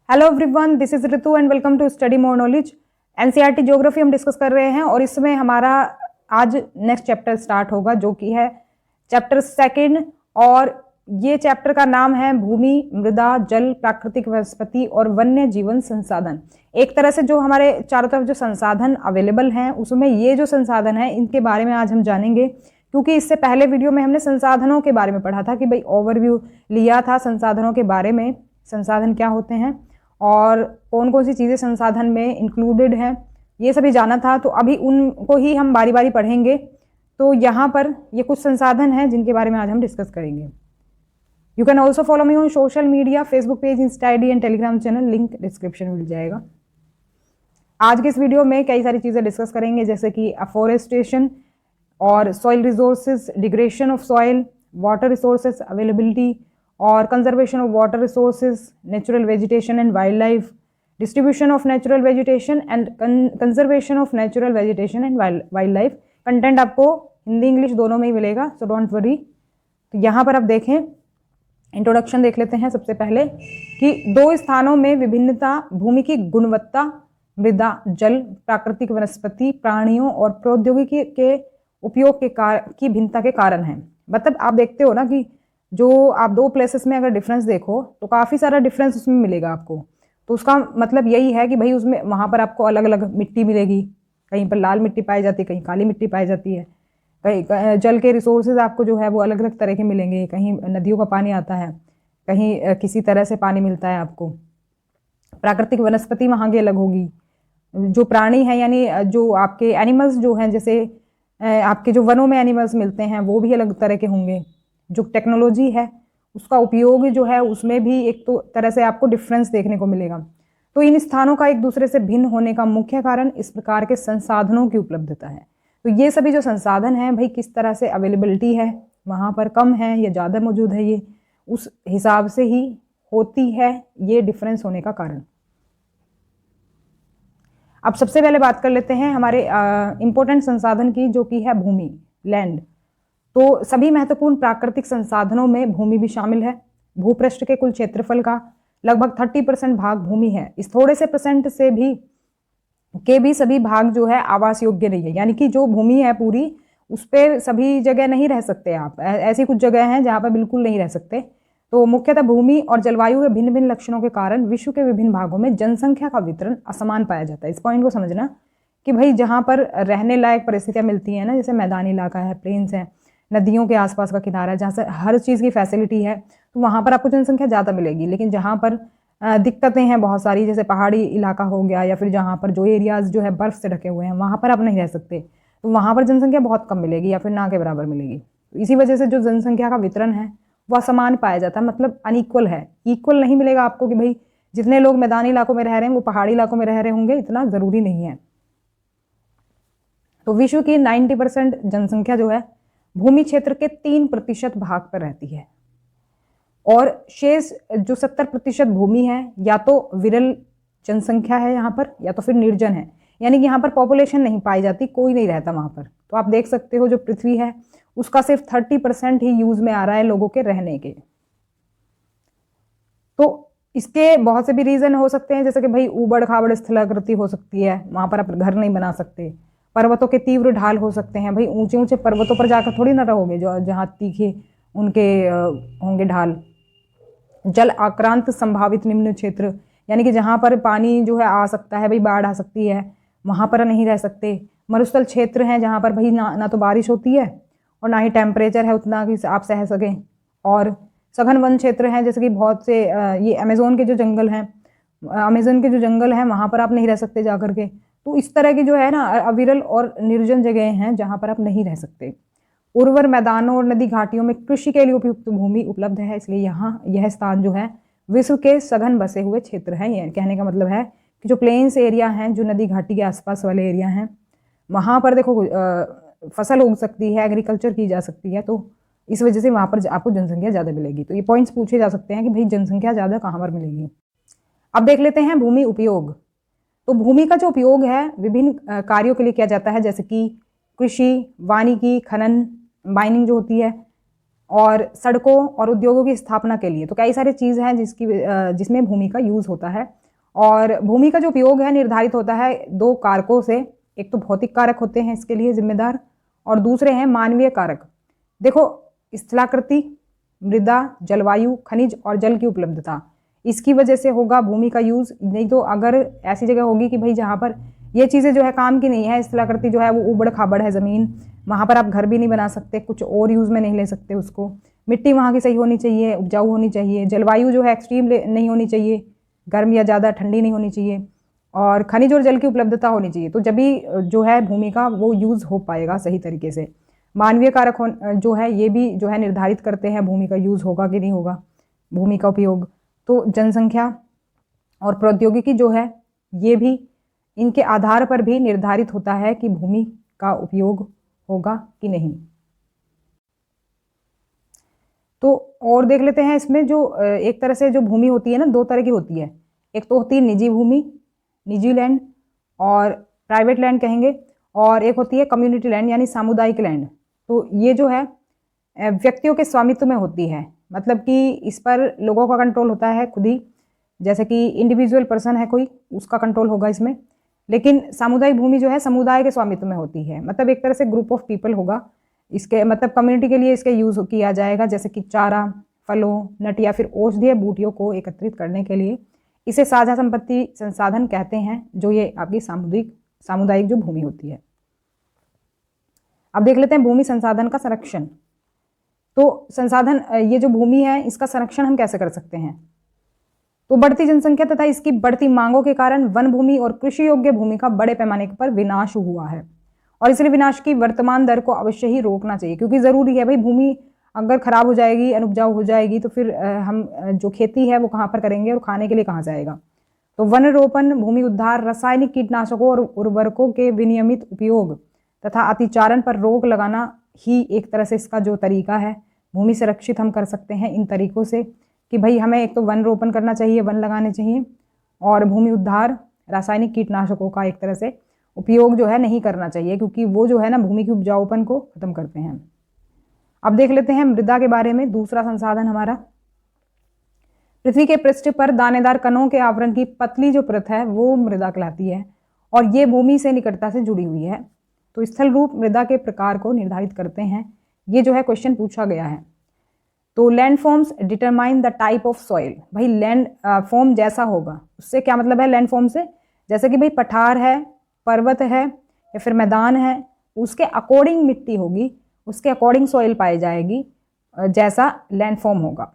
Hello everyone, this is Ritu and welcome to study more knowledge. NCERT geography हम discuss कर रहे हैं और इसमें हमारा आज नेक्स्ट चैप्टर स्टार्ट होगा जो कि है चैप्टर सेकंड। और ये चैप्टर का नाम है भूमि, मृदा, जल, प्राकृतिक वनस्पति और वन्य जीवन संसाधन। एक तरह से जो हमारे चारों तरफ जो संसाधन अवेलेबल हैं उसमें ये जो संसाधन है इनके बारे में आज हम जानेंगे, क्योंकि इससे पहले वीडियो में हमने संसाधनों के बारे में पढ़ा था कि भाई ओवरव्यू लिया था संसाधनों के बारे में, संसाधन क्या होते हैं और कौन कौन सी चीज़ें संसाधन में इंक्लूडेड हैं, ये सभी जाना था। तो अभी उनको ही हम बारी बारी पढ़ेंगे। तो यहाँ पर ये कुछ संसाधन हैं जिनके बारे में आज हम डिस्कस करेंगे। You can also follow me on social media, Facebook page, Insta ID and Telegram channel, link description में मिल जाएगा। आज के इस वीडियो में कई सारी चीज़ें डिस्कस करेंगे जैसे कि अफॉरेस्टेशन और soil resources, degradation of soil, water resources availability और conservation of water resources, natural vegetation and wildlife, distribution of natural vegetation and conservation of natural vegetation and wildlife. Content आपको Hindi English दोनों में ही मिलेगा, so don't worry. तो यहाँ पर आप देखें, इंट्रोडक्शन देख लेते हैं सबसे पहले कि दो स्थानों में विभिन्नता भूमि की गुणवत्ता, मृदा, जल, प्राकृतिक वनस्पति, प्राणियों और प्रौद्योगिकी के उपयोग की भिन्नता के कारण है। मतलब आप देखते हो ना कि जो आप दो प्लेसेस में अगर डिफरेंस देखो तो काफ़ी सारा डिफरेंस उसमें मिलेगा आपको। तो उसका मतलब यही है कि भाई उसमें वहाँ पर आपको अलग अलग मिट्टी मिलेगी, कहीं पर लाल मिट्टी पाई जाती है, कहीं काली मिट्टी पाई जाती है, कहीं जल के रिसोर्सेज आपको जो है वो अलग अलग तरह के मिलेंगे, कहीं नदियों का पानी आता है, कहीं किसी तरह से पानी मिलता है आपको। प्राकृतिक वनस्पति वहाँ की अलग होगी, जो प्राणी हैं यानी जो आपके एनिमल्स जो हैं, जैसे आपके जो वनों में एनिमल्स मिलते हैं वो भी अलग तरह के होंगे। जो टेक्नोलॉजी है उसका उपयोग जो है उसमें भी एक तो तरह से आपको डिफरेंस देखने को मिलेगा। तो इन स्थानों का एक दूसरे से भिन्न होने का मुख्य कारण इस प्रकार के संसाधनों की उपलब्धता है। तो ये सभी जो संसाधन हैं भाई किस तरह से अवेलेबिलिटी है, वहाँ पर कम है या ज़्यादा मौजूद है, ये उस हिसाब से ही होती है ये डिफरेंस होने का कारण। अब सबसे पहले बात कर लेते हैं हमारे इम्पोर्टेंट संसाधन की, जो कि है भूमि, लैंड। तो सभी महत्वपूर्ण प्राकृतिक संसाधनों में भूमि भी शामिल है। भूपृष्ठ के कुल क्षेत्रफल का लगभग 30% भाग भूमि है। इस थोड़े से परसेंट से भी सभी भाग जो है आवास योग्य नहीं है, यानी कि जो भूमि है पूरी उस पर सभी जगह नहीं रह सकते आप। ऐसी कुछ जगह हैं जहाँ पर बिल्कुल नहीं रह सकते। तो मुख्यतः भूमि और जलवायु के भिन्न भिन्न लक्षणों के कारण विश्व के विभिन्न भागों में जनसंख्या का वितरण असमान पाया जाता है। इस पॉइंट को समझना कि भाई जहाँ पर रहने लायक परिस्थितियाँ मिलती हैं ना, जैसे मैदानी इलाका है, प्लेन्स है, नदियों के आसपास का किनारा है, जहाँ से हर चीज़ की फैसिलिटी है, तो वहाँ पर आपको जनसंख्या ज़्यादा मिलेगी। लेकिन जहाँ पर दिक्कतें हैं बहुत सारी, जैसे पहाड़ी इलाका हो गया या फिर जहाँ पर जो एरियाज़ जो है बर्फ़ से ढके हुए हैं वहाँ पर आप नहीं रह सकते, तो वहाँ पर जनसंख्या बहुत कम मिलेगी या फिर ना के बराबर मिलेगी। तो इसी वजह से जो जनसंख्या का वितरण है वह समान पाया जाता है, मतलब अनइक्वल है। इक्वल नहीं मिलेगा आपको कि भाई जितने लोग मैदानी इलाकों में रह रहे हैं वो पहाड़ी इलाकों में रह रहे होंगे, इतना ज़रूरी नहीं है। तो विश्व की 90% जनसंख्या जो है भूमि क्षेत्र के 3% भाग पर रहती है और शेष जो 70% भूमि है या तो विरल जनसंख्या है यहाँ पर या तो फिर निर्जन है, यानी कि यहाँ पर पॉपुलेशन नहीं पाई जाती, कोई नहीं रहता वहाँ पर। तो आप देख सकते हो जो पृथ्वी है उसका सिर्फ 30% ही यूज में आ रहा है लोगों के रहने के। तो इसके बहुत से भी रीजन हो सकते हैं, जैसे कि भाई ऊबड़ खाबड़ स्थलाकृति हो सकती है, वहाँ पर आप घर नहीं बना सकते। पर्वतों के तीव्र ढाल हो सकते हैं, भाई ऊंचे ऊंचे पर्वतों पर जाकर थोड़ी ना रहोगे जो जहाँ तीखे उनके होंगे ढाल। जल आक्रांत संभावित निम्न क्षेत्र, यानी कि जहाँ पर पानी जो है आ सकता है, भाई बाढ़ आ सकती है, वहाँ पर नहीं रह सकते। मरुस्थल क्षेत्र हैं जहाँ पर भाई ना तो बारिश होती है और ना ही टेम्परेचर है उतना कि आप सह सकें। और सघन वन क्षेत्र हैं, जैसे कि बहुत से ये अमेज़न के जो जंगल हैं, वहाँ पर आप नहीं रह सकते जा करके। तो इस तरह की जो है ना अविरल और निर्जन जगह हैं जहाँ पर आप नहीं रह सकते। उर्वर मैदानों और नदी घाटियों में कृषि के लिए उपयुक्त भूमि उपलब्ध है, इसलिए यहाँ यह स्थान जो है विश्व के सघन बसे हुए क्षेत्र हैं। यह कहने का मतलब है कि जो प्लेन्स एरिया हैं, जो नदी घाटी के आसपास वाले एरिया हैं, वहाँ पर देखो फसल उग सकती है, एग्रीकल्चर की जा सकती है, तो इस वजह से वहाँ पर आपको जनसंख्या ज़्यादा मिलेगी। तो ये पॉइंट्स पूछे जा सकते हैं कि भाई जनसंख्या ज़्यादा कहाँ पर मिलेगी। अब देख लेते हैं भूमि उपयोग। तो भूमि का जो उपयोग है विभिन्न कार्यों के लिए किया जाता है, जैसे कि कृषि, वानिकी, खनन, माइनिंग जो होती है, और सड़कों और उद्योगों की स्थापना के लिए। तो कई सारी चीज़ हैं जिसमें भूमि का यूज़ होता है। और भूमि का जो उपयोग है निर्धारित होता है दो कारकों से। एक तो भौतिक कारक होते हैं इसके लिए जिम्मेदार, और दूसरे हैं मानवीय कारक। देखो, स्थलाकृति, मृदा, जलवायु, खनिज और जल की उपलब्धता, इसकी वजह से होगा भूमि का यूज़। नहीं तो अगर ऐसी जगह होगी कि भाई जहाँ पर ये चीज़ें जो है काम की नहीं है, स्थलाकृति जो है वो उबड़ खाबड़ है ज़मीन, वहाँ पर आप घर भी नहीं बना सकते, कुछ और यूज़ में नहीं ले सकते उसको। मिट्टी वहाँ की सही होनी चाहिए, उपजाऊ होनी चाहिए। जलवायु जो है एक्सट्रीम नहीं होनी चाहिए, गर्म या ज़्यादा ठंडी नहीं होनी चाहिए। और खनिज और जल की उपलब्धता होनी चाहिए। तो जब भी जो है भूमि का वो यूज़ हो पाएगा सही तरीके से। मानवीय कारक जो है ये भी जो है निर्धारित करते हैं भूमि का यूज़ होगा कि नहीं होगा, भूमि का उपयोग। तो जनसंख्या और प्रौद्योगिकी जो है ये भी, इनके आधार पर भी निर्धारित होता है कि भूमि का उपयोग होगा कि नहीं। तो और देख लेते हैं इसमें जो एक तरह से जो भूमि होती है ना, दो तरह की होती है। एक तो होती है निजी भूमि, निजी लैंड और प्राइवेट लैंड कहेंगे, और एक होती है कम्युनिटी लैंड यानी सामुदायिक लैंड। तो ये जो है व्यक्तियों के स्वामित्व में होती है, मतलब कि इस पर लोगों का कंट्रोल होता है खुद ही, जैसे कि इंडिविजुअल पर्सन है कोई, उसका कंट्रोल होगा इसमें। लेकिन सामुदायिक भूमि जो है समुदाय के स्वामित्व में होती है, मतलब एक तरह से ग्रुप ऑफ पीपल होगा इसके, मतलब कम्युनिटी के लिए इसके यूज़ किया जाएगा, जैसे कि चारा, फलों, नट या फिर औषधीय बूटियों को एकत्रित करने के लिए। इसे साझा संपत्ति संसाधन कहते हैं, जो ये आपकी सामुदायिक जो भूमि होती है। अब देख लेते हैं भूमि संसाधन का संरक्षण। तो संसाधन, ये जो भूमि है इसका संरक्षण हम कैसे कर सकते हैं। तो बढ़ती जनसंख्या तथा इसकी बढ़ती मांगों के कारण वन भूमि और कृषि योग्य भूमि का बड़े पैमाने पर विनाश हुआ है, और इसलिए विनाश की वर्तमान दर को अवश्य ही रोकना चाहिए, क्योंकि ज़रूरी है भाई, भूमि अगर खराब हो जाएगी, अनुपजाऊ हो जाएगी, तो फिर हम जो खेती है वो कहाँ पर करेंगे और खाने के लिए कहाँ जाएगा। तो वन रोपण, भूमि उद्धार, रासायनिक कीटनाशकों और उर्वरकों के विनियमित उपयोग तथा अतिचारण पर रोक लगाना ही एक तरह से इसका जो तरीका है, भूमि संरक्षित हम कर सकते हैं इन तरीकों से, कि भाई हमें एक तो वन रोपण करना चाहिए, वन लगाने चाहिए, और भूमि उद्धार, रासायनिक कीटनाशकों का एक तरह से उपयोग जो है नहीं करना चाहिए, क्योंकि वो जो है ना भूमि की उपजाऊपन को खत्म करते हैं। अब देख लेते हैं मृदा के बारे में। दूसरा संसाधन हमारा, पृथ्वी के पृष्ठ पर दानेदार कणों के आवरण की पतली जो परत है वो मृदा कहलाती है, और ये भूमि से निकटता से जुड़ी हुई है। तो स्थल रूप मृदा के प्रकार को निर्धारित करते हैं, ये जो है क्वेश्चन पूछा गया है। तो land forms determine the type of soil. भाई लैंड फॉर्म जैसा होगा, उससे क्या मतलब है लैंड फॉर्म से, जैसे कि भाई पठार है, पर्वत है या फिर मैदान है, उसके अकॉर्डिंग मिट्टी होगी, उसके अकॉर्डिंग सॉइल पाई जाएगी, जैसा लैंड फॉर्म होगा।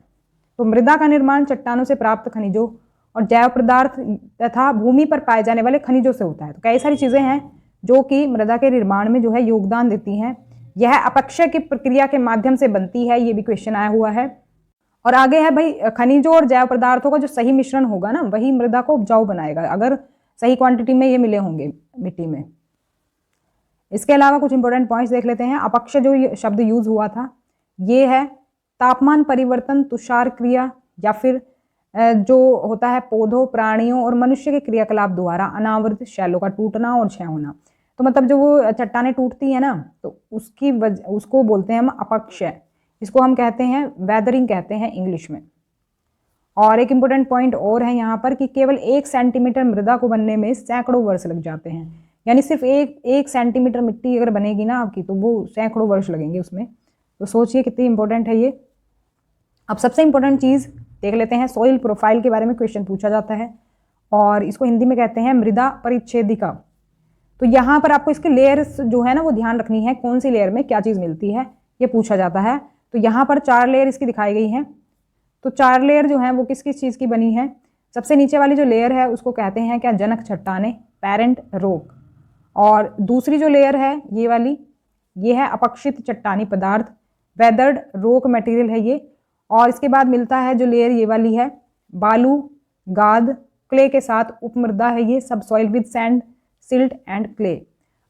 तो मृदा का निर्माण चट्टानों से प्राप्त खनिजों और जैव पदार्थ तथा भूमि पर पाए जाने वाले खनिजों से होता है। तो कई सारी चीज़ें हैं जो कि मृदा के निर्माण में जो है योगदान देती हैं। यह अपक्षय की प्रक्रिया के माध्यम से बनती है, ये भी क्वेश्चन आया हुआ है। और आगे है भाई, खनिजों और जैव पदार्थों का जो सही मिश्रण होगा ना, वही मृदा को उपजाऊ बनाएगा, अगर सही क्वांटिटी में ये मिले होंगे मिट्टी में। इसके अलावा कुछ इंपॉर्टेंट पॉइंट्स देख लेते हैं। अपक्षय जो शब्द यूज हुआ था, ये है तापमान परिवर्तन, तुषार क्रिया, या फिर जो होता है पौधों, प्राणियों और मनुष्य के क्रियाकलाप द्वारा अनावृत शैलों का टूटना और क्षय होना। तो मतलब जो वो चट्टानें टूटती है ना, तो उसको बोलते हैं हम अपक्षय। इसको हम कहते हैं वेदरिंग कहते हैं इंग्लिश में। और एक इम्पोर्टेंट पॉइंट और है यहाँ पर कि केवल 1 सेंटीमीटर मृदा को बनने में सैकड़ों वर्ष लग जाते हैं। यानी सिर्फ एक सेंटीमीटर मिट्टी अगर बनेगी ना आपकी, तो वो सैकड़ों वर्ष लगेंगे उसमें। तो सोचिए कितनी इंपॉर्टेंट है ये। अब सबसे इंपॉर्टेंट चीज़ देख लेते हैं, सॉइल प्रोफाइल के बारे में क्वेश्चन पूछा जाता है, और इसको हिंदी में कहते हैं मृदा परिच्छेदिका। तो यहाँ पर आपको इसके लेयर्स जो है ना वो ध्यान रखनी है, कौन सी लेयर में क्या चीज़ मिलती है ये पूछा जाता है। तो यहाँ पर 4 लेयर इसकी दिखाई गई हैं। तो 4 लेयर जो हैं वो किस किस चीज़ की बनी है। सबसे नीचे वाली जो लेयर है उसको कहते हैं क्या, जनक चट्टानें, पेरेंट रॉक। और दूसरी जो लेयर है ये वाली, ये है अपक्षित चट्टानी पदार्थ, वेदर्ड रॉक मटेरियल है ये। और इसके बाद मिलता है जो लेयर ये वाली है, बालू, गाद, क्ले के साथ उपमृदा है ये, सब soil with sand, silt and clay.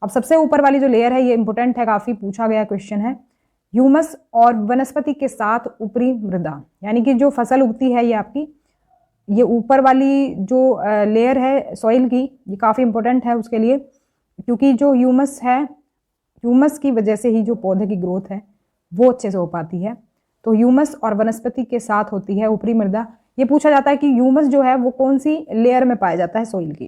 अब सबसे ऊपर वाली जो लेयर है ये इंपॉर्टेंट है, काफ़ी पूछा गया क्वेश्चन है, ह्यूमस और वनस्पति के साथ ऊपरी मृदा। यानी कि जो फसल उगती है ये आपकी, ये ऊपर वाली जो लेयर है सॉइल की, ये काफ़ी इंपॉर्टेंट है उसके लिए, क्योंकि जो ह्यूमस है, ह्यूमस की वजह से ही जो पौधे की ग्रोथ है वो अच्छे से हो पाती है। तो ह्यूमस और वनस्पति के साथ होती है ऊपरी मृदा। ये पूछा जाता है कि ह्यूमस जो है वो कौन सी लेयर में पाया जाता है सॉइल की।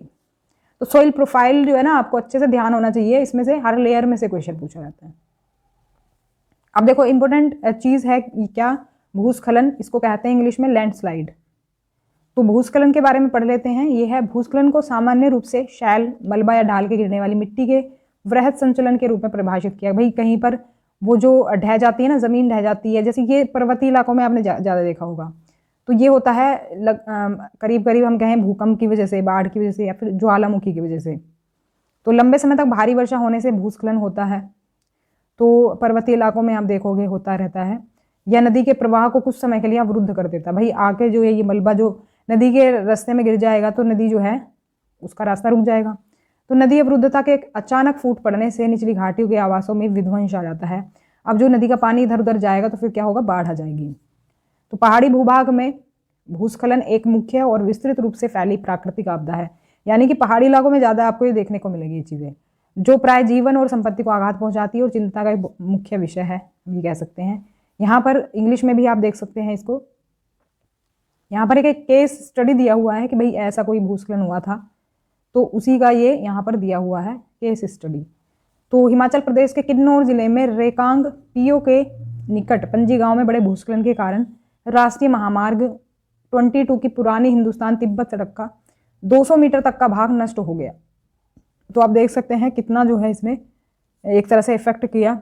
तो सॉइल प्रोफाइल जो है ना आपको अच्छे से ध्यान होना चाहिए, इसमें से हर लेयर में से क्वेश्चन पूछा जाता है। अब देखो इंपॉर्टेंट चीज है क्या, भूस्खलन, इसको कहते हैं इंग्लिश में लैंडस्लाइड। तो भूस्खलन के बारे में पढ़ लेते हैं। ये है भूस्खलन को सामान्य रूप से शैल, मलबा या ढाल के गिरने वाली मिट्टी के वृहद संचलन के रूप में परिभाषित किया। भाई कहीं पर वो जो ढह जाती है ना, जमीन ढह जाती है, जैसे ये पर्वतीय इलाकों में आपने ज्यादा देखा होगा, तो ये होता है करीब करीब हम कहें भूकंप की वजह से, बाढ़ की वजह से, या फिर ज्वालामुखी की वजह से। तो लंबे समय तक भारी वर्षा होने से भूस्खलन होता है। तो पर्वतीय इलाकों में आप देखोगे होता रहता है। या नदी के प्रवाह को कुछ समय के लिए अवरुद्ध कर देता है। भाई आके जो है ये मलबा जो नदी के रास्ते में गिर जाएगा तो नदी जो है उसका रास्ता रुक जाएगा। तो नदी अवरुद्धता के अचानक फूट पड़ने से निचली घाटियों के आवासों में विध्वंस आ जाता है। अब जो नदी का पानी इधर उधर जाएगा तो फिर क्या होगा, बाढ़ आ जाएगी। तो पहाड़ी भूभाग में भूस्खलन एक मुख्य और विस्तृत रूप से फैली प्राकृतिक आपदा है। यानी कि पहाड़ी इलाकों में ज्यादा आपको ये देखने को मिलेगी ये चीजें, जो प्राय जीवन और संपत्ति को आघात पहुंचाती है और चिंता का एक मुख्य विषय है, ये कह सकते हैं। यहाँ पर इंग्लिश में भी आप देख सकते हैं इसको। यहाँ पर एक केस स्टडी दिया हुआ है कि भाई ऐसा कोई भूस्खलन हुआ था, तो उसी का ये यहाँ पर दिया हुआ है केस स्टडी। तो हिमाचल प्रदेश के किन्नौर जिले में रेकांग पीओ के निकट पंजी गांव में बड़े भूस्खलन के कारण राष्ट्रीय महामार्ग 22 की पुरानी हिंदुस्तान तिब्बत सड़क का 200 मीटर तक का भाग नष्ट हो गया। तो आप देख सकते हैं कितना जो है इसने एक तरह से इफेक्ट किया।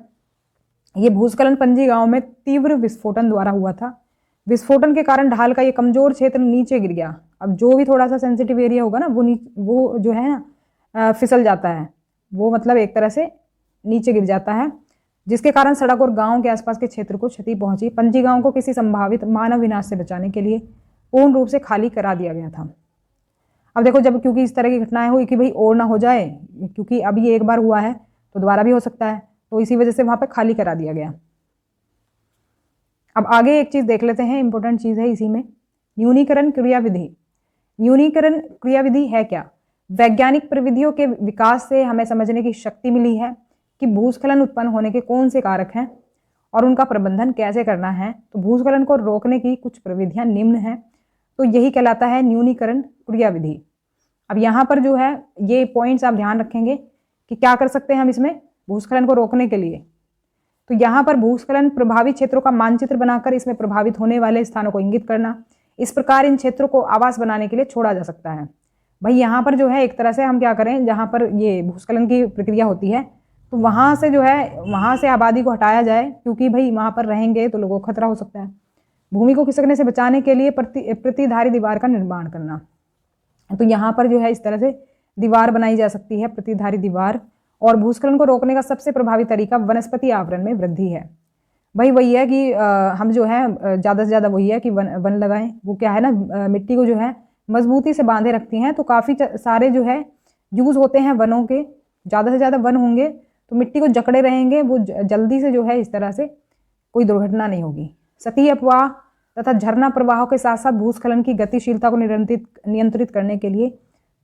ये भूस्खलन पंजी गांव में तीव्र विस्फोटन द्वारा हुआ था। विस्फोटन के कारण ढाल का ये कमजोर क्षेत्र नीचे गिर गया। अब जो भी थोड़ा सा सेंसिटिव एरिया होगा ना वो जो है ना फिसल जाता है, वो मतलब एक तरह से नीचे गिर जाता है, जिसके कारण सड़क और गांव के आसपास के क्षेत्र को क्षति पहुंची। पंजी गांव को किसी संभावित मानव विनाश से बचाने के लिए पूर्ण रूप से खाली करा दिया गया था। अब देखो जब क्योंकि इस तरह की घटनाएं हुई कि भाई और ना हो जाए, क्योंकि अब ये एक बार हुआ है तो दोबारा भी हो सकता है, तो इसी वजह से वहां पे खाली करा दिया गया। अब आगे एक चीज देख लेते हैं, इंपॉर्टेंट चीज है इसी में, न्यूनीकरण क्रियाविधि। न्यूनीकरण क्रियाविधि है क्या? वैज्ञानिक प्रविधियों के विकास से हमें समझने की शक्ति मिली है कि भूस्खलन उत्पन्न होने के कौन से कारक हैं और उनका प्रबंधन कैसे करना है। तो भूस्खलन को रोकने की कुछ प्रविधियां निम्न हैं, तो यही कहलाता है न्यूनीकरण क्रियाविधि। अब यहाँ पर जो है ये पॉइंट्स आप ध्यान रखेंगे कि क्या कर सकते हैं हम इसमें भूस्खलन को रोकने के लिए। तो यहाँ पर भूस्खलन प्रभावित क्षेत्रों का मानचित्र बनाकर इसमें प्रभावित होने वाले स्थानों को इंगित करना, इस प्रकार इन क्षेत्रों को आवास बनाने के लिए छोड़ा जा सकता है। भाई यहाँ पर जो है एक तरह से हम क्या करें, जहाँ पर ये भूस्खलन की प्रक्रिया होती है तो वहाँ से जो है वहाँ से आबादी को हटाया जाए, क्योंकि भाई वहाँ पर रहेंगे तो लोगों को खतरा हो सकता है। भूमि को खिसकने से बचाने के लिए प्रतिधारी दीवार का निर्माण करना, तो यहाँ पर जो है इस तरह से दीवार बनाई जा सकती है, प्रतिधारी दीवार। और भूस्खलन को रोकने का सबसे प्रभावी तरीका वनस्पति आवरण में वृद्धि है। भाई वही है कि हम जो है ज़्यादा से ज़्यादा वही है कि वन लगाएं। वो क्या है ना, मिट्टी को जो है मजबूती से बांधे रखती हैं। तो काफ़ी सारे जो है यूज़ होते हैं वनों के, ज़्यादा से ज़्यादा वन होंगे तो मिट्टी को जकड़े रहेंगे, वो जल्दी से जो है इस तरह से कोई दुर्घटना नहीं होगी। सतही अपवाह तथा झरना प्रवाहों के साथ साथ भूस्खलन की गतिशीलता को नियंत्रित करने के लिए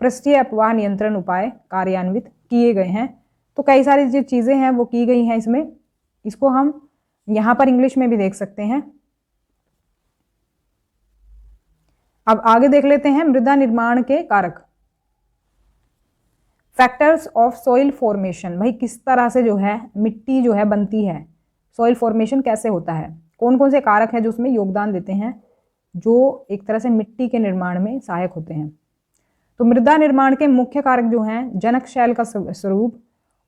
पृष्ठीय अपवाह नियंत्रण उपाय कार्यान्वित किए गए हैं। तो कई सारी जो चीज़ें हैं वो की गई हैं इसमें, इसको हम यहाँ पर इंग्लिश में भी देख सकते हैं। अब आगे देख लेते हैं मृदा निर्माण के कारक, फैक्टर्स ऑफ सॉइल फॉर्मेशन। भाई किस तरह से जो है मिट्टी जो है बनती है, सॉइल फॉर्मेशन कैसे होता है, कौन कौन से कारक हैं जो उसमें योगदान देते हैं, जो एक तरह से मिट्टी के निर्माण में सहायक होते हैं। तो मृदा निर्माण के मुख्य कारक जो हैं जनक शैल का स्वरूप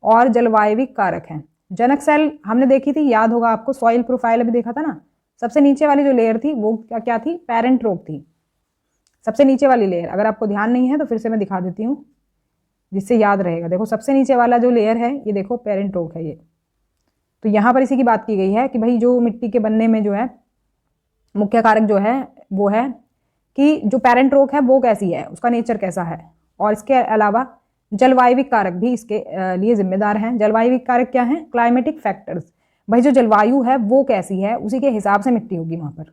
और जलवायविक कारक हैं। जनक शैल हमने देखी थी, याद होगा आपको, सॉइल प्रोफाइल अभी देखा था ना। सबसे नीचे वाली जो लेयर थी वो क्या थी, पेरेंट रॉक थी, सबसे नीचे वाली लेयर। अगर आपको ध्यान नहीं है तो फिर से मैं दिखा देती हूँ जिससे याद रहेगा। देखो सबसे नीचे वाला जो लेयर है ये देखो पेरेंट रॉक है ये। तो यहाँ पर इसी की बात की गई है कि भाई जो मिट्टी के बनने में जो है मुख्य कारक जो है वो है कि जो पेरेंट रॉक है वो कैसी है, उसका नेचर कैसा है। और इसके अलावा जलवायविक कारक भी इसके लिए जिम्मेदार हैं। जलवायविक कारक क्या हैं, क्लाइमेटिक फैक्टर्स। भाई जो जलवायु है वो कैसी है उसी के हिसाब से मिट्टी होगी वहाँ पर।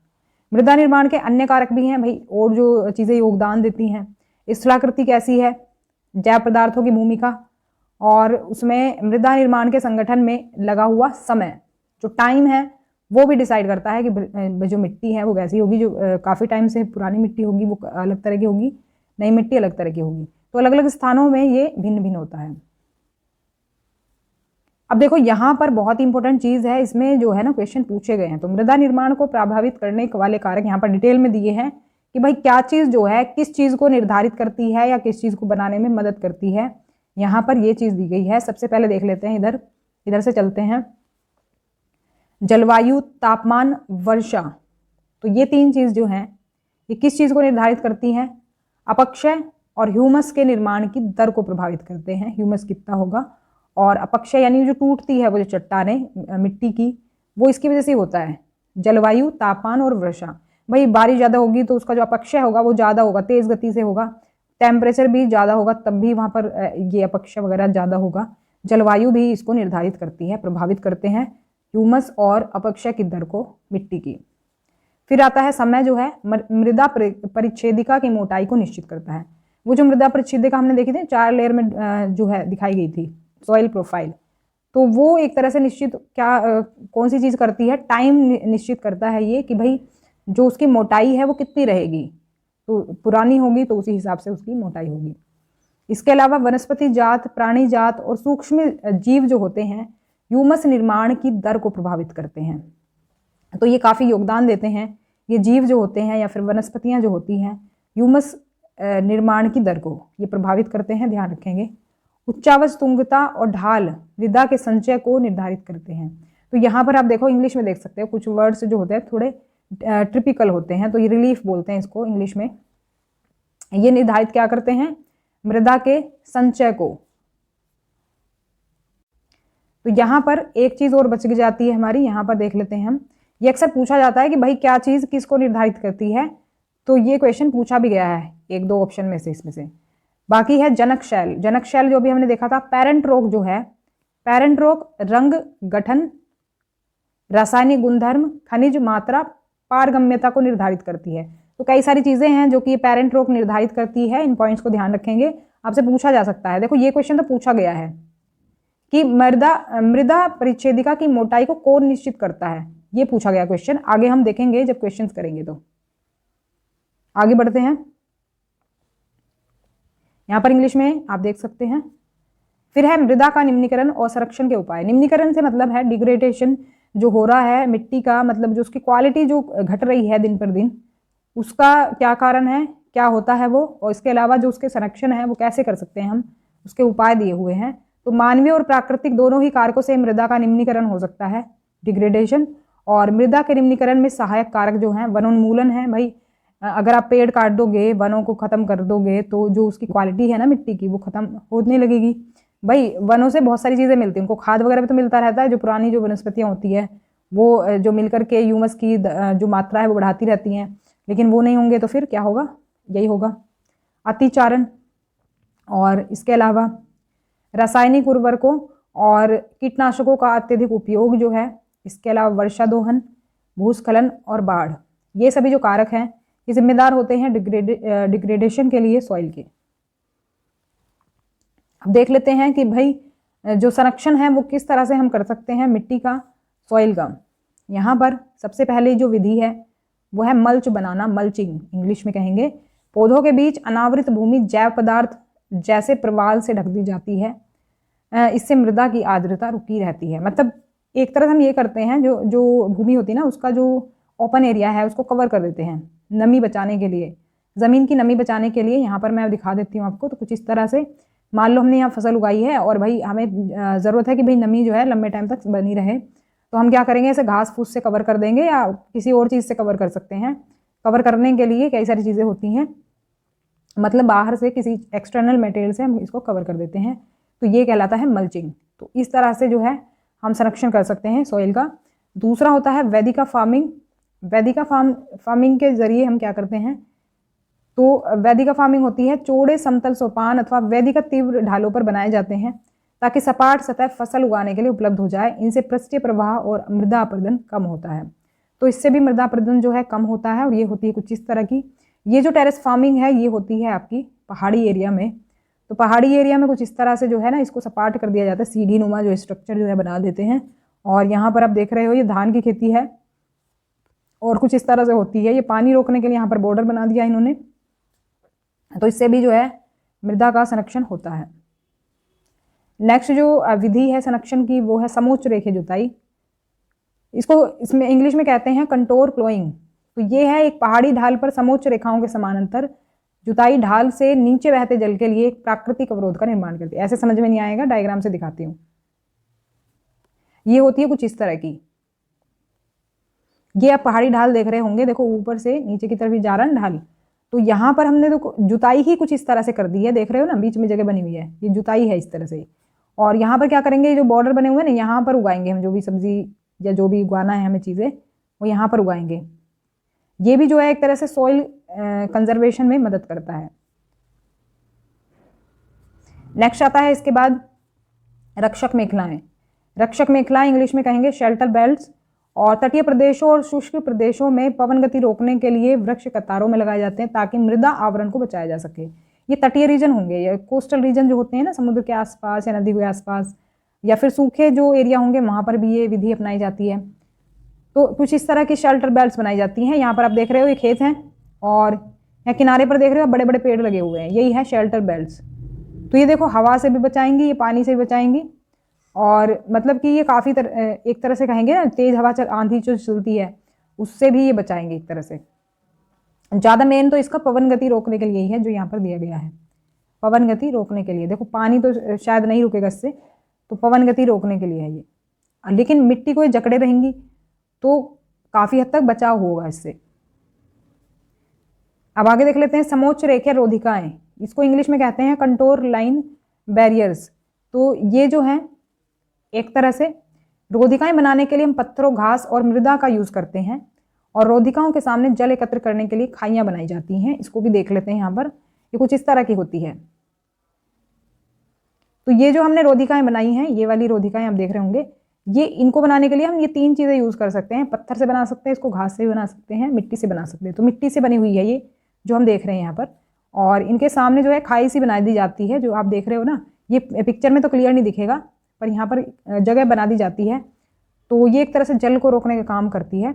मृदा निर्माण के अन्य कारक भी हैं भाई, और जो चीज़ें योगदान देती हैं, स्थलाकृति कैसी है, जैव पदार्थों की भूमिका, और उसमें मृदा निर्माण के संगठन में लगा हुआ समय, जो टाइम है वो भी डिसाइड करता है कि जो मिट्टी है वो कैसी होगी। जो काफ़ी टाइम से पुरानी मिट्टी होगी वो अलग तरह की होगी, नई मिट्टी अलग तरह की होगी। तो अलग अलग स्थानों में ये भिन्न भिन्न होता है। अब देखो यहाँ पर बहुत इंपॉर्टेंट चीज़ है, इसमें जो है ना क्वेश्चन पूछे गए हैं। तो मृदा निर्माण को प्रभावित करने वाले कारक यहाँ पर डिटेल में दिए हैं कि भाई क्या चीज़ जो है किस चीज़ को निर्धारित करती है या किस चीज़ को बनाने में मदद करती है। यहाँ पर ये चीज़ दी गई है। सबसे पहले देख लेते हैं, इधर से चलते हैं। जलवायु, तापमान, वर्षा। तो ये 3 चीज़ जो हैं ये किस चीज़ को निर्धारित करती हैं? अपक्षय और ह्यूमस के निर्माण की दर को प्रभावित करते हैं। ह्यूमस कितना होगा, और अपक्षय यानी जो टूटती है वो जो चट्टानें मिट्टी की, वो इसकी वजह से होता है। जलवायु, तापमान और वर्षा। भाई बारिश ज़्यादा होगी तो उसका जो अपक्षय होगा वो ज़्यादा होगा, तेज़ गति से होगा। टेम्परेचर भी ज़्यादा होगा तब भी वहाँ पर ये अपक्षय वगैरह ज़्यादा होगा। जलवायु भी इसको निर्धारित करती है, प्रभावित करते हैं ह्यूमस और अपक्षय की दर को मिट्टी की। फिर आता है समय, जो है मृदा परिच्छेदिका की मोटाई को निश्चित करता है। वो जो मृदा परिच्छेदिका हमने देखी थी 4 लेयर में जो है दिखाई गई थी, सॉइल प्रोफाइल, तो वो एक तरह से निश्चित कौन सी चीज़ करती है? टाइम निश्चित करता है ये कि भाई जो उसकी मोटाई है वो कितनी रहेगी। तो पुरानी होगी तो उसी हिसाब से उसकी मोटाई होगी। इसके अलावा वनस्पति जात, प्राणी जात और सूक्ष्म जीव जो होते हैं ह्यूमस निर्माण की दर को प्रभावित करते हैं। तो ये काफ़ी योगदान देते हैं। ये जीव जो होते हैं या फिर वनस्पतियाँ जो होती हैं ह्यूमस निर्माण की दर को ये प्रभावित करते हैं, ध्यान रखेंगे। उच्चावच, तुंगता और ढाल मृदा के संचय को निर्धारित करते हैं। तो यहाँ पर आप देखो इंग्लिश में देख सकते हो कुछ वर्ड्स जो होते हैं थोड़े ट्रिपिकल होते हैं, तो ये रिलीफ बोलते हैं इसको इंग्लिश में। ये निर्धारित क्या करते हैं? मृदा के संचय को। तो यहाँ पर एक चीज़ और बच जाती है हमारी, यहाँ पर देख लेते हैं हम। ये अक्सर पूछा जाता है कि भाई क्या चीज़ किसको निर्धारित करती है, तो ये क्वेश्चन पूछा भी गया है 1-2 ऑप्शन में से, इसमें से। बाकी है जनक शैल। जनक शैल जो भी हमने देखा था। पेरेंट रॉक जो है, पेरेंट रॉक रंग, गठन, रासायनिक गुणधर्म, खनिज मात्रा, पारगम्यता को निर्धारित करती है। तो कई सारी चीज़ें हैं जो कि ये पेरेंट रॉक निर्धारित करती है। इन पॉइंट्स को ध्यान रखेंगे, आपसे पूछा जा सकता है। देखो ये क्वेश्चन तो पूछा गया है कि मृदा परिच्छेदिका की मोटाई को कौन निश्चित करता है, ये पूछा गया क्वेश्चन। आगे हम देखेंगे जब क्वेश्चंस करेंगे। तो आगे बढ़ते हैं। यहाँ पर इंग्लिश में आप देख सकते हैं। फिर है मृदा का निम्नीकरण और संरक्षण के उपाय। निम्नीकरण से मतलब है डिग्रेडेशन जो हो रहा है मिट्टी का, मतलब जो उसकी क्वालिटी जो घट रही है दिन पर दिन, उसका क्या कारण है, क्या होता है वो, और इसके अलावा जो उसके संरक्षण है वो कैसे कर सकते हैं हम, उसके उपाय दिए हुए हैं। तो मानवीय और प्राकृतिक दोनों ही कारकों से मृदा का निम्नीकरण हो सकता है, डिग्रेडेशन। और मृदा के निम्नीकरण में सहायक कारक जो हैं वनोन्मूलन है। भाई अगर आप पेड़ काट दोगे, वनों को खत्म कर दोगे, तो जो उसकी क्वालिटी है ना मिट्टी की वो खत्म होने लगेगी। भाई वनों से बहुत सारी चीज़ें मिलती हैं, उनको खाद वगैरह भी तो मिलता रहता है। जो पुरानी जो वनस्पतियाँ होती है वो जो मिलकर के ह्यूमस की जो मात्रा है वो बढ़ाती रहती हैं, लेकिन वो नहीं होंगे तो फिर क्या होगा? यही होगा, अतिचारण। और इसके अलावा रासायनिक उर्वरकों और कीटनाशकों का अत्यधिक उपयोग जो है, इसके अलावा वर्षा दोहन, भूस्खलन और बाढ़, ये सभी जो कारक हैं ये जिम्मेदार होते हैं डिग्रेडेशन के लिए सॉइल के। अब देख लेते हैं कि भाई जो संरक्षण है वो किस तरह से हम कर सकते हैं मिट्टी का, सॉइल का। यहाँ पर सबसे पहले जो विधि है वो है मल्च बनाना, मल्चिंग इंग्लिश में कहेंगे। पौधों के बीच अनावृत भूमि जैव पदार्थ जैसे प्रवाल से ढक दी जाती है, इससे मृदा की आर्द्रता रुकी रहती है। मतलब एक तरह से हम ये करते हैं, जो भूमि होती है ना उसका जो ओपन एरिया है उसको कवर कर देते हैं नमी बचाने के लिए, ज़मीन की नमी बचाने के लिए। यहाँ पर मैं दिखा देती हूँ आपको। तो कुछ इस तरह से मान लो हमने यहाँ फसल उगाई है और भाई हमें ज़रूरत है कि भाई नमी जो है लंबे टाइम तक बनी रहे, तो हम क्या करेंगे, इसे घास फूस से कवर कर देंगे या किसी और चीज़ से कवर कर सकते हैं। कवर करने के लिए कई सारी चीज़ें होती हैं, मतलब बाहर से किसी एक्सटर्नल मटेरियल से हम इसको कवर कर देते हैं, तो ये कहलाता है मल्चिंग। तो इस तरह से जो है हम संरक्षण कर सकते हैं सॉइल का। दूसरा होता है वेदिका फार्मिंग। वेदिका फार्मिंग के जरिए हम क्या करते हैं, तो वेदिका फार्मिंग होती है चौड़े समतल सोपान अथवा वेदिका तीव्र ढालों पर बनाए जाते हैं ताकि सपाट सतह फसल उगाने के लिए उपलब्ध हो जाए। इनसे पृष्ठीय प्रवाह और मृदा अपरदन कम होता है। तो इससे भी मृदा अपरदन जो है कम होता है। और ये होती है कुछ इस तरह की। ये जो टेरेस फार्मिंग है ये होती है आपकी पहाड़ी एरिया में। तो पहाड़ी एरिया में कुछ इस तरह से जो है ना इसको सपाट कर दिया जाता है, सीढ़ी नुमा जो स्ट्रक्चर जो है बना देते हैं और यहाँ पर आप देख रहे हो ये धान की खेती है और कुछ इस तरह से होती है। ये पानी रोकने के लिए यहाँ पर बॉर्डर बना दिया इन्होंने, तो इससे भी जो है मृदा का संरक्षण होता है। नेक्स्ट जो विधि है संरक्षण की वो है समोच्च रेखीय जुताई। इसको इसमें इंग्लिश में कहते हैं कंटोर प्लोइंग। तो ये है एक पहाड़ी ढाल पर समोच्च रेखाओं के समानांतर जुताई ढाल से नीचे बहते जल के लिए एक प्राकृतिक अवरोध का निर्माण करती है। ऐसे समझ में नहीं आएगा, डायग्राम से दिखाती हूँ। ये होती है कुछ इस तरह की। ये आप पहाड़ी ढाल देख रहे होंगे, देखो ऊपर से नीचे की तरफ ही जा रहा है ढाल। तो यहाँ पर हमने तो जुताई ही कुछ इस तरह से कर दी है, देख रहे हो ना, बीच में जगह बनी हुई है, ये जुताई है इस तरह से। और यहाँ पर क्या करेंगे, जो बॉर्डर बने हुए हैं ना, यहाँ पर उगाएंगे हम जो भी सब्जी या जो भी उगाना है हमें चीज़ें, वो यहाँ पर उगाएंगे। ये भी जो है एक तरह से सॉइल कंजर्वेशन में मदद करता है। नेक्स्ट आता है इसके बाद रक्षक मेखलाएं। रक्षक मेखलाएं इंग्लिश में कहेंगे शेल्टर बेल्ट्स। और तटीय प्रदेशों और शुष्क प्रदेशों में पवन गति रोकने के लिए वृक्ष कतारों में लगाए जाते हैं ताकि मृदा आवरण को बचाया जा सके। ये तटीय रीजन होंगे, ये कोस्टल रीजन जो होते हैं ना, समुद्र के आसपास या नदी के आसपास, या फिर सूखे जो एरिया होंगे वहाँ पर भी ये विधि अपनाई जाती है। तो कुछ इस तरह की शेल्टर बेल्ट्स बनाई जाती हैं। यहाँ पर आप देख रहे हो ये खेत हैं और यहाँ किनारे पर देख रहे हो बड़े बड़े पेड़ लगे हुए हैं, यही है शेल्टर बेल्ट्स। तो ये देखो हवा से भी बचाएंगी, ये पानी से भी बचाएंगी, और मतलब कि ये काफ़ी एक तरह से कहेंगे ना, तेज़ हवा आंधी जो चलती है उससे भी ये बचाएंगे एक तरह से। ज़्यादा मेन तो इसका पवन गति रोकने के लिए ही है जो यहाँ पर दिया गया है, पवन गति रोकने के लिए। देखो पानी तो शायद नहीं रुकेगा इससे, तो पवन गति रोकने के लिए है ये। लेकिन मिट्टी को ये जकड़े रहेंगी तो काफ़ी हद तक बचाव होगा इससे। अब आगे देख लेते हैं समोच्च रेखीय रोधिकाएं। इसको इंग्लिश में कहते हैं कंटोर लाइन बैरियर्स। तो ये जो है एक तरह से रोधिकाएं बनाने के लिए हम पत्थरों, घास और मृदा का यूज करते हैं, और रोधिकाओं के सामने जल एकत्र करने के लिए खाइयां बनाई जाती हैं। इसको भी देख लेते हैं यहाँ पर, ये कुछ इस तरह की होती है। तो ये जो हमने रोधिकाएं बनाई हैं, ये वाली रोधिकाएं आप देख रहे होंगे, ये इनको बनाने के लिए हम ये 3 चीज़ें यूज़ कर सकते हैं। पत्थर से बना सकते हैं इसको, घास से भी बना सकते हैं, मिट्टी से बना सकते हैं। तो मिट्टी से बनी हुई है ये जो हम देख रहे हैं यहाँ पर, और इनके सामने जो है खाई सी बना दी जाती है, जो आप देख रहे हो ना। ये पिक्चर में तो क्लियर नहीं दिखेगा, पर यहाँ पर जगह बना दी जाती है। तो ये एक तरह से जल को रोकने का काम करती है,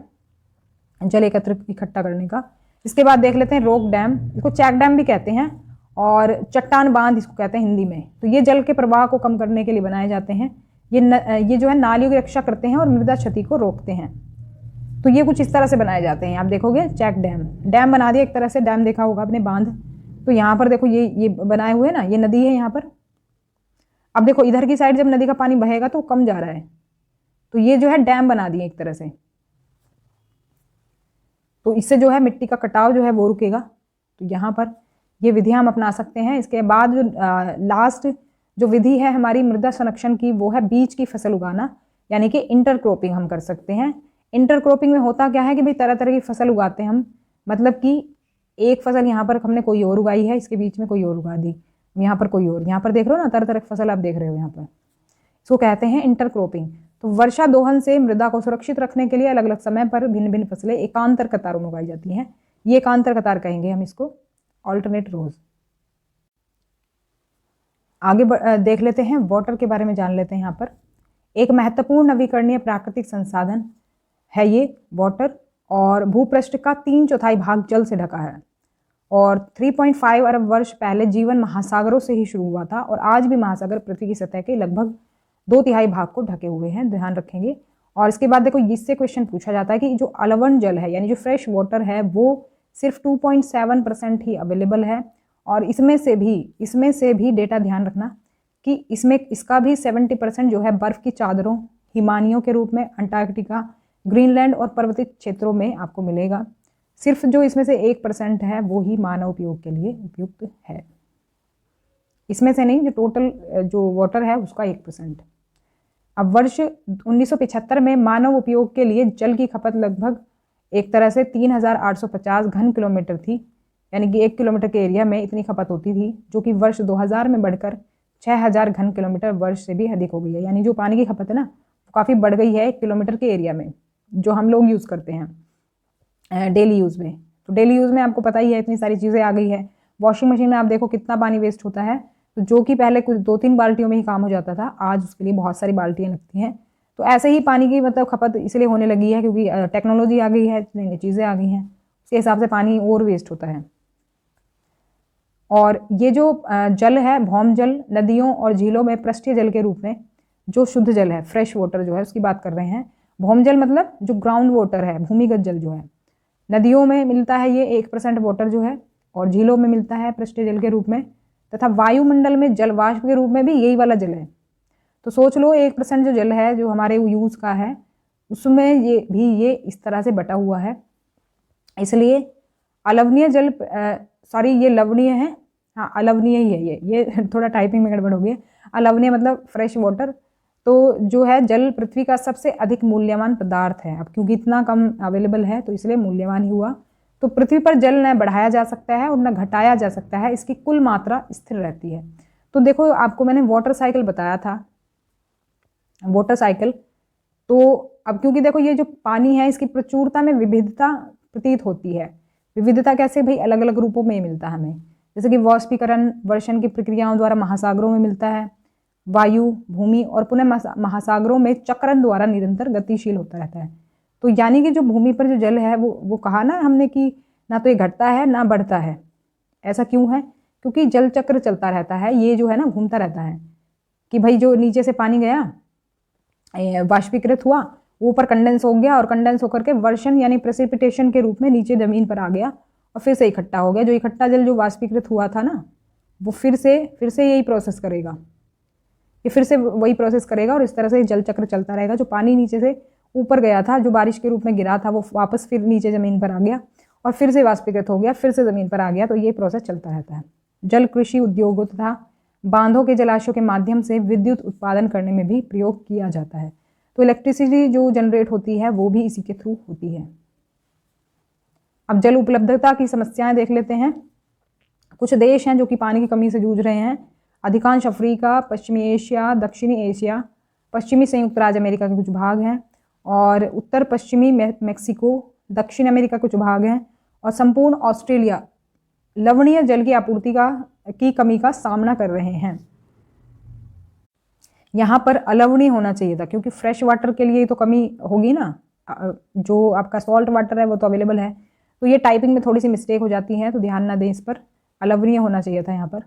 जल एकत्र इकट्ठा करने का। इसके बाद देख लेते हैं रॉक डैम, इसको चेक डैम भी कहते हैं, और चट्टान बांध इसको कहते हैं हिंदी में। तो ये जल के प्रवाह को कम करने के लिए बनाए जाते हैं। ये जो है नालियों की रक्षा करते हैं और मृदा क्षति को रोकते हैं। तो ये कुछ इस तरह से बनाए जाते हैं। आप देखोगे चेक डैम, डैम बना दिया एक तरह से, डैम देखा होगा आपने, बांध। तो यहाँ पर देखो ये बनाए हुए ना, ये नदी है यहाँ पर। अब देखो इधर की साइड जब नदी का पानी बहेगा तो कम जा रहा है, तो ये जो है डैम बना दिए एक तरह से। तो इससे जो है मिट्टी का कटाव जो है वो रुकेगा। तो यहाँ पर ये विधियाँ हम अपना सकते हैं। इसके बाद जो लास्ट जो विधि है हमारी मृदा संरक्षण की, वो है बीज की फसल उगाना, यानी कि इंटरक्रॉपिंग हम कर सकते हैं। इंटरक्रॉपिंग में होता क्या है कि भाई तरह तरह की फसल उगाते हैं हम, मतलब कि एक फसल यहाँ पर हमने कोई और उगाई है, इसके बीच में कोई और उगा दी, यहाँ पर कोई और, यहाँ पर देख रहे हो ना तरह तरह की फसल आप देख रहे हो यहाँ पर, इसको कहते हैं इंटरक्रॉपिंग। तो वर्षा दोहन से मृदा को सुरक्षित रखने के लिए अलग अलग समय पर भिन्न भिन्न फसलें एकांतर कतारों में उगाई जाती हैं। ये एकांतर कतार कहेंगे हम इसको, ऑल्टरनेट रोज। आगे देख लेते हैं, वाटर के बारे में जान लेते हैं। यहाँ पर एक महत्वपूर्ण नवीकरणीय प्राकृतिक संसाधन है ये वाटर, और भूपृष्ठ का 3/4 भाग जल से ढका है। और 3.5 अरब वर्ष पहले जीवन महासागरों से ही शुरू हुआ था, और आज भी महासागर पृथ्वी की सतह के लगभग 2/3 भाग को ढके हुए हैं, ध्यान रखेंगे। और इसके बाद देखो इससे क्वेश्चन पूछा जाता है कि जो अलवण जल है यानी जो फ्रेश वाटर है वो सिर्फ 2.7% ही अवेलेबल है, और इसमें से भी डेटा ध्यान रखना कि इसका भी 70% जो है बर्फ की चादरों, हिमानियों के रूप में अंटार्कटिका, ग्रीनलैंड और पर्वतीय क्षेत्रों में आपको मिलेगा। सिर्फ जो इसमें से 1% है वो ही मानव उपयोग के लिए उपयुक्त है, इसमें से नहीं, जो टोटल जो वाटर है उसका 1%। अब वर्ष 1975 में मानव उपयोग के लिए जल की खपत लगभग एक तरह से 3850 घन किलोमीटर थी, यानी कि 1 किलोमीटर के एरिया में इतनी खपत होती थी, जो कि वर्ष 2000 में बढ़कर 6000 घन किलोमीटर वर्ष से भी अधिक हो गई है। यानी जो पानी की खपत है ना वो काफ़ी बढ़ गई है 1 किलोमीटर के एरिया में, जो हम लोग यूज़ करते हैं डेली यूज़ में। तो डेली यूज़ में आपको पता ही है इतनी सारी चीज़ें आ गई है। वॉशिंग मशीन में आप देखो कितना पानी वेस्ट होता है, तो जो कि पहले कुछ 2-3 बाल्टियों में ही काम हो जाता था, आज उसके लिए बहुत सारी बाल्टियाँ लगती हैं। तो ऐसे ही पानी की मतलब खपत इसलिए होने लगी है क्योंकि टेक्नोलॉजी आ गई है, नई नई चीज़ें आ गई हैं, उसके हिसाब से पानी और वेस्ट होता है। और ये जो जल है, भौम जल नदियों और झीलों में पृष्ठीय जल के रूप में जो शुद्ध जल है, फ्रेश वाटर जो है उसकी बात कर रहे हैं। भौम जल मतलब जो ग्राउंड वाटर है, भूमिगत जल जो है, नदियों में मिलता है ये 1% वाटर जो है, और झीलों में मिलता है पृष्ठीय जल के रूप में, तथा वायुमंडल में जल वाष्प के रूप में भी यही वाला जल है। तो सोच लो 1% जो जल है जो हमारे यूज़ का है उसमें ये इस तरह से बटा हुआ है। इसलिए अलवनीय जल सॉरी ये लवणीय है, हाँ अलवनीय ही है ये थोड़ा टाइपिंग में गड़बड़ हो गई। अलवनीय मतलब फ्रेश वाटर। तो जो है जल पृथ्वी का सबसे अधिक मूल्यवान पदार्थ है। अब क्योंकि इतना कम अवेलेबल है तो इसलिए मूल्यवान ही हुआ। तो पृथ्वी पर जल न बढ़ाया जा सकता है और न घटाया जा सकता है, इसकी कुल मात्रा स्थिर रहती है। तो देखो आपको मैंने वाटर साइकिल बताया था, वाटर साइकिल। तो अब क्योंकि देखो ये जो पानी है इसकी प्रचुरता में विविधता प्रतीत होती है। विविधता कैसे भाई, अलग अलग रूपों में मिलता है हमें, जैसे कि वाष्पीकरण वर्षण की प्रक्रियाओं द्वारा महासागरों में मिलता है, वायु भूमि और पुनः महासागरों में चक्रण द्वारा निरंतर गतिशील होता रहता है। तो यानी कि जो भूमि पर जो जल है वो कहा ना हमने कि ना तो ये घटता है ना बढ़ता है। ऐसा क्यों है? क्योंकि जल चक्र चलता रहता है, ये जो है ना घूमता रहता है कि भाई जो नीचे से पानी गया वाष्पीकृत हुआ, ऊपर कंडेंस हो गया और कंडेंस होकर के वर्षण यानी प्रेसिपिटेशन के रूप में नीचे जमीन पर आ गया और फिर से इकट्ठा हो गया। जो इकट्ठा जल जो वाष्पीकृत हुआ था ना वो फिर से यही प्रोसेस करेगा, ये फिर से वही प्रोसेस करेगा और इस तरह से जल चक्र चलता रहेगा। जो पानी नीचे से ऊपर गया था, जो बारिश के रूप में गिरा था, वो वापस फिर नीचे ज़मीन पर आ गया और फिर से वाष्पीकृत हो गया, फिर से ज़मीन पर आ गया। तो ये प्रोसेस चलता रहता है। जल कृषि उद्योगों तथा बांधों के जलाशयों के माध्यम से विद्युत उत्पादन करने में भी प्रयोग किया जाता है। तो इलेक्ट्रिसिटी जो जनरेट होती है वो भी इसी के थ्रू होती है। अब जल उपलब्धता की समस्याएं देख लेते हैं। कुछ देश हैं जो कि पानी की कमी से जूझ रहे हैं। अधिकांश अफ्रीका, पश्चिमी एशिया, दक्षिणी एशिया, पश्चिमी संयुक्त राज्य अमेरिका के कुछ भाग हैं और उत्तर पश्चिमी मेक्सिको, दक्षिण अमेरिका के कुछ भाग हैं और संपूर्ण ऑस्ट्रेलिया लवणीय जल की आपूर्ति की कमी का सामना कर रहे हैं। यहाँ पर अलवणीय होना चाहिए था क्योंकि फ्रेश वाटर के लिए तो कमी होगी ना, जो आपका सॉल्ट वाटर है वो तो अवेलेबल है। तो ये टाइपिंग में थोड़ी सी मिस्टेक हो जाती है, तो ध्यान ना दें इस पर, अलवणीय होना चाहिए था यहाँ पर।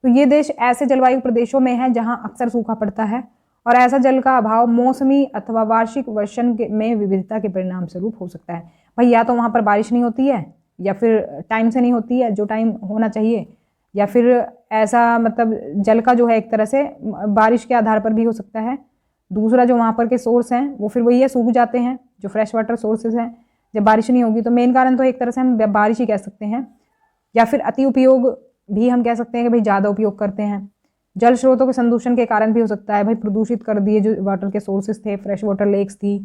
तो ये देश ऐसे जलवायु प्रदेशों में है जहाँ अक्सर सूखा पड़ता है और ऐसा जल का अभाव मौसमी अथवा वार्षिक वर्षण में विविधता के परिणाम स्वरूप हो सकता है। भाई या तो वहाँ पर बारिश नहीं होती है या फिर टाइम से नहीं होती है जो टाइम होना चाहिए, या फिर ऐसा मतलब जल का जो है एक तरह से बारिश के आधार पर भी हो सकता है। दूसरा जो वहाँ पर के सोर्स हैं वो फिर वही है, सूख जाते हैं जो फ्रेश वाटर सोर्सेज हैं जब बारिश नहीं होगी। तो मेन कारण तो एक तरह से हम बारिश ही कह सकते हैं, या फिर अति उपयोग भी हम कह सकते हैं कि भाई ज़्यादा उपयोग करते हैं। जल स्रोतों के संदूषण के कारण भी हो सकता है, भाई प्रदूषित कर दिए जो वाटर के सोर्सेज थे, फ्रेश वाटर लेक्स थी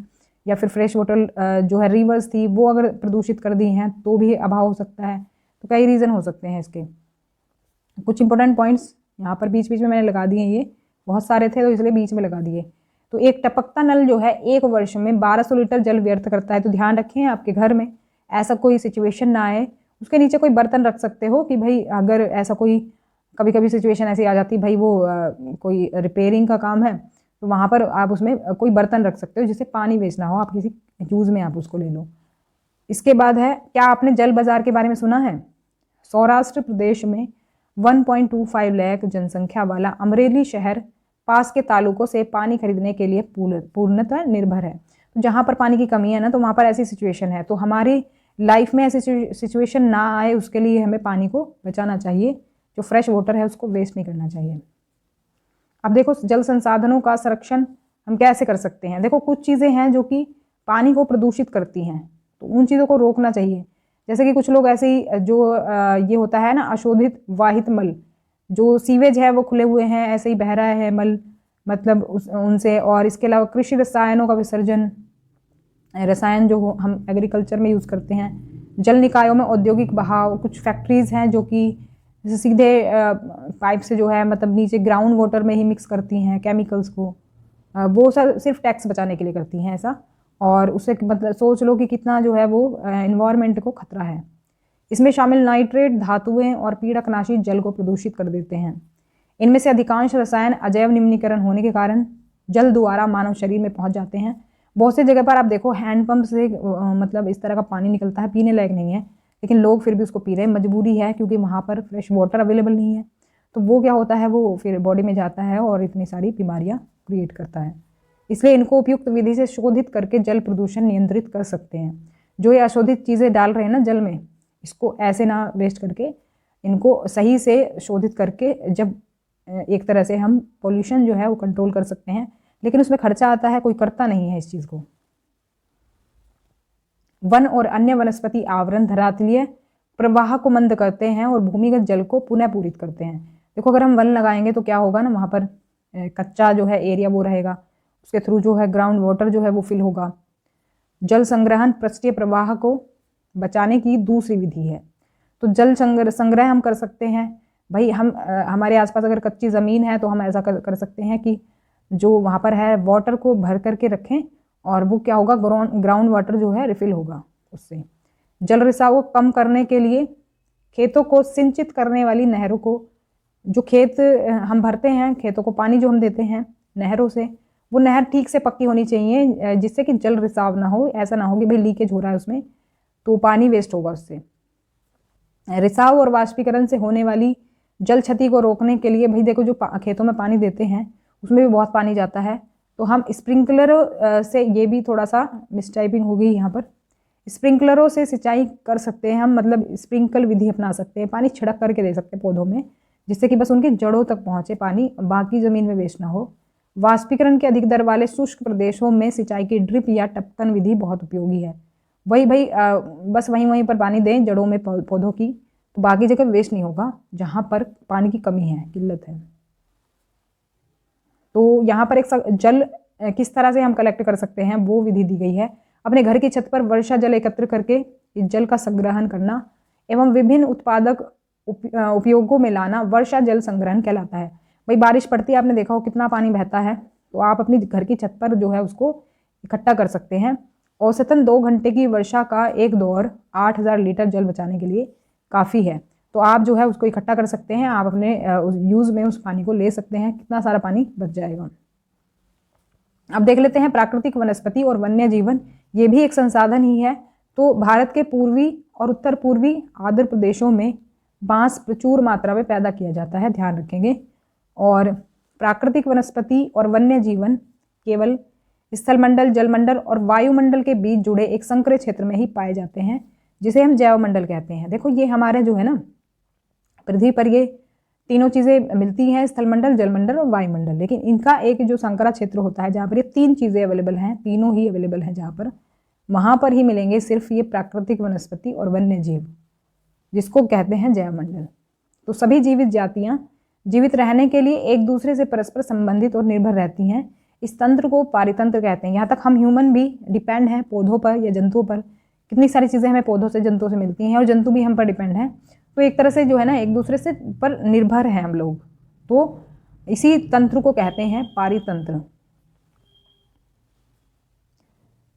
या फिर फ्रेश वाटर जो है रिवर्स थी, वो अगर प्रदूषित कर दी हैं तो भी अभाव हो सकता है। तो कई रीज़न हो सकते हैं इसके। कुछ इंपॉर्टेंट पॉइंट्स यहाँ पर बीच बीच में मैंने लगा दिए, ये बहुत सारे थे तो इसलिए बीच में लगा दिए। तो एक टपकता नल जो है एक वर्ष में 1200 लीटर जल व्यर्थ करता है। तो ध्यान रखें आपके घर में ऐसा कोई सिचुएशन ना आए, उसके नीचे कोई बर्तन रख सकते हो कि भाई अगर ऐसा कोई कभी कभी सिचुएशन ऐसी आ जाती, भाई वो कोई रिपेयरिंग का काम है तो वहाँ पर आप उसमें कोई बर्तन रख सकते हो जिससे पानी वेस्ट ना हो, आप किसी यूज़ में आप उसको ले लो। इसके बाद है, क्या आपने जल बाजार के बारे में सुना है? सौराष्ट्र प्रदेश में 1.25 लाख जनसंख्या वाला अमरेली शहर पास के तालुकों से पानी खरीदने के लिए पूर्णतः निर्भर है। तो जहाँ पर पानी की कमी है ना तो वहाँ पर ऐसी सिचुएशन है, तो हमारी लाइफ में ऐसी सिचुएशन ना आए उसके लिए हमें पानी को बचाना चाहिए, जो फ्रेश वाटर है उसको वेस्ट नहीं करना चाहिए। अब देखो जल संसाधनों का संरक्षण हम कैसे कर सकते हैं। देखो कुछ चीज़ें हैं जो कि पानी को प्रदूषित करती हैं, तो उन चीज़ों को रोकना चाहिए। जैसे कि कुछ लोग ऐसे ही जो ये होता है ना अशोधित वाहित मल, जो सीवेज है वो खुले हुए हैं, ऐसे ही बह रहा है मल, मतलब उनसे। और इसके अलावा कृषि रसायनों का विसर्जन, रसायन जो हम एग्रीकल्चर में यूज़ करते हैं, जल निकायों में औद्योगिक बहाव, कुछ फैक्ट्रीज़ हैं जो कि सीधे पाइप से जो है मतलब नीचे ग्राउंड वाटर में ही मिक्स करती हैं केमिकल्स को, वो सिर्फ टैक्स बचाने के लिए करती हैं ऐसा, और उससे मतलब सोच लो कि कितना जो है वो एनवायरनमेंट को खतरा है। इसमें शामिल नाइट्रेट धातुएं और पीड़कनाशी जल को प्रदूषित कर देते हैं। इनमें से अधिकांश रसायन अजैव निम्नीकरण होने के कारण जल द्वारा मानव शरीर में पहुंच जाते हैं। बहुत सी जगह पर आप देखो हैंडपंप से मतलब इस तरह का पानी निकलता है, पीने लायक नहीं है, लेकिन लोग फिर भी उसको पी रहे हैं, मजबूरी है क्योंकि वहाँ पर फ्रेश वाटर अवेलेबल नहीं है। तो वो क्या होता है, वो फिर बॉडी में जाता है और इतनी सारी बीमारियाँ क्रिएट करता है। इसलिए इनको उपयुक्त विधि से शोधित करके जल प्रदूषण नियंत्रित कर सकते हैं। जो ये अशोधित चीज़ें डाल रहे हैं ना जल में, इसको ऐसे ना वेस्ट करके इनको सही से शोधित करके जब एक तरह से हम पोल्यूशन जो है वो कंट्रोल कर सकते हैं। लेकिन उसमें खर्चा आता है, कोई करता नहीं है इस चीज़ को। वन और अन्य वनस्पति आवरण धरातलीय प्रवाह को मंद करते हैं और भूमिगत जल को पुनः पूरित करते हैं। देखो अगर हम वन लगाएंगे तो क्या होगा ना, वहाँ पर कच्चा जो है एरिया वो रहेगा, उसके थ्रू जो है ग्राउंड वाटर जो है वो फिल होगा। जल संग्रहण पृष्ठीय प्रवाह को बचाने की दूसरी विधि है। तो जल संग्रह हम कर सकते हैं भाई। हम हमारे आसपास अगर कच्ची ज़मीन है तो हम ऐसा कर सकते हैं कि जो वहाँ पर है वाटर को भर करके रखें और वो क्या होगा, ग्राउंड वाटर जो है रिफिल होगा उससे। जल रिसाव को कम करने के लिए खेतों को सिंचित करने वाली नहरों को, जो खेत हम भरते हैं, खेतों को पानी जो हम देते हैं नहरों से, वो नहर ठीक से पक्की होनी चाहिए जिससे कि जल रिसाव ना हो। ऐसा ना हो कि भाई लीकेज हो रहा है उसमें तो पानी वेस्ट होगा उससे। रिसाव और वाष्पीकरण से होने वाली जल क्षति को रोकने के लिए भाई देखो जो खेतों में पानी देते हैं उसमें भी बहुत पानी जाता है, तो हम स्प्रिंकलर से, ये भी थोड़ा सा मिसटाइपिंग हो गई यहाँ पर, स्प्रिंकलरों से सिंचाई कर सकते हैं हम, मतलब स्प्रिंकल विधि अपना सकते हैं। पानी छिड़क करके दे सकते हैं पौधों में जिससे कि बस उनकी जड़ों तक पहुँचे पानी, बाकी ज़मीन में वेस्ट ना हो। वाष्पीकरण के अधिक दर वाले शुष्क प्रदेशों में सिंचाई की ड्रिप या टपकन विधि बहुत उपयोगी है। वही भाई बस वहीं पर पानी दें जड़ों में पौधों की, तो बाकी जगह वेस्ट नहीं होगा जहाँ पर पानी की कमी है, किल्लत है। तो यहाँ पर एक जल किस तरह से हम कलेक्ट कर सकते हैं वो विधि दी गई है। अपने घर की छत पर वर्षा जल एकत्र करके इस जल का संग्रहण करना एवं विभिन्न उत्पादक उपयोगों में लाना वर्षा जल संग्रहण कहलाता है। भाई बारिश पड़ती है, आपने देखा हो कितना पानी बहता है, तो आप अपनी घर की छत पर जो है उसको इकट्ठा कर सकते हैं। औसतन 2 घंटे की वर्षा का एक दौर 8000 लीटर जल बचाने के लिए काफ़ी है। तो आप जो है उसको इकट्ठा कर सकते हैं, आप अपने यूज़ में उस पानी को ले सकते हैं, कितना सारा पानी बच जाएगा। अब देख लेते हैं प्राकृतिक वनस्पति और वन्य जीवन, ये भी एक संसाधन ही है। तो भारत के पूर्वी और उत्तर पूर्वी आर्द्र प्रदेशों में बांस प्रचुर मात्रा में पैदा किया जाता है, ध्यान रखेंगे। और प्राकृतिक वनस्पति और वन्य जीवन केवल स्थलमंडल, जलमंडल और वायुमंडल के बीच जुड़े एक संकरे क्षेत्र में ही पाए जाते हैं जिसे हम जैवमंडल कहते हैं। देखो ये हमारे जो है ना पृथ्वी पर ये तीनों चीज़ें मिलती हैं, स्थलमंडल, जलमंडल और वायुमंडल, लेकिन इनका एक जो संकरा क्षेत्र होता है जहाँ पर ये 3 चीज़ें अवेलेबल हैं, तीनों ही अवेलेबल हैं जहाँ पर, वहाँ पर ही मिलेंगे सिर्फ ये प्राकृतिक वनस्पति और वन्य जीव, जिसको कहते हैं जैवमंडल। तो सभी जीवित जातियाँ जीवित रहने के लिए एक दूसरे से परस्पर संबंधित और निर्भर रहती हैं। इस तंत्र को पारितंत्र कहते हैं। यहाँ तक हम ह्यूमन भी डिपेंड हैं पौधों पर या जंतुओं पर। कितनी सारी चीज़ें हमें पौधों से, जंतुओं से मिलती हैं और जंतु भी हम पर डिपेंड हैं। तो एक तरह से जो है ना एक दूसरे से पर निर्भर हैं हम लोग। तो इसी तंत्र को कहते हैं पारितंत्र।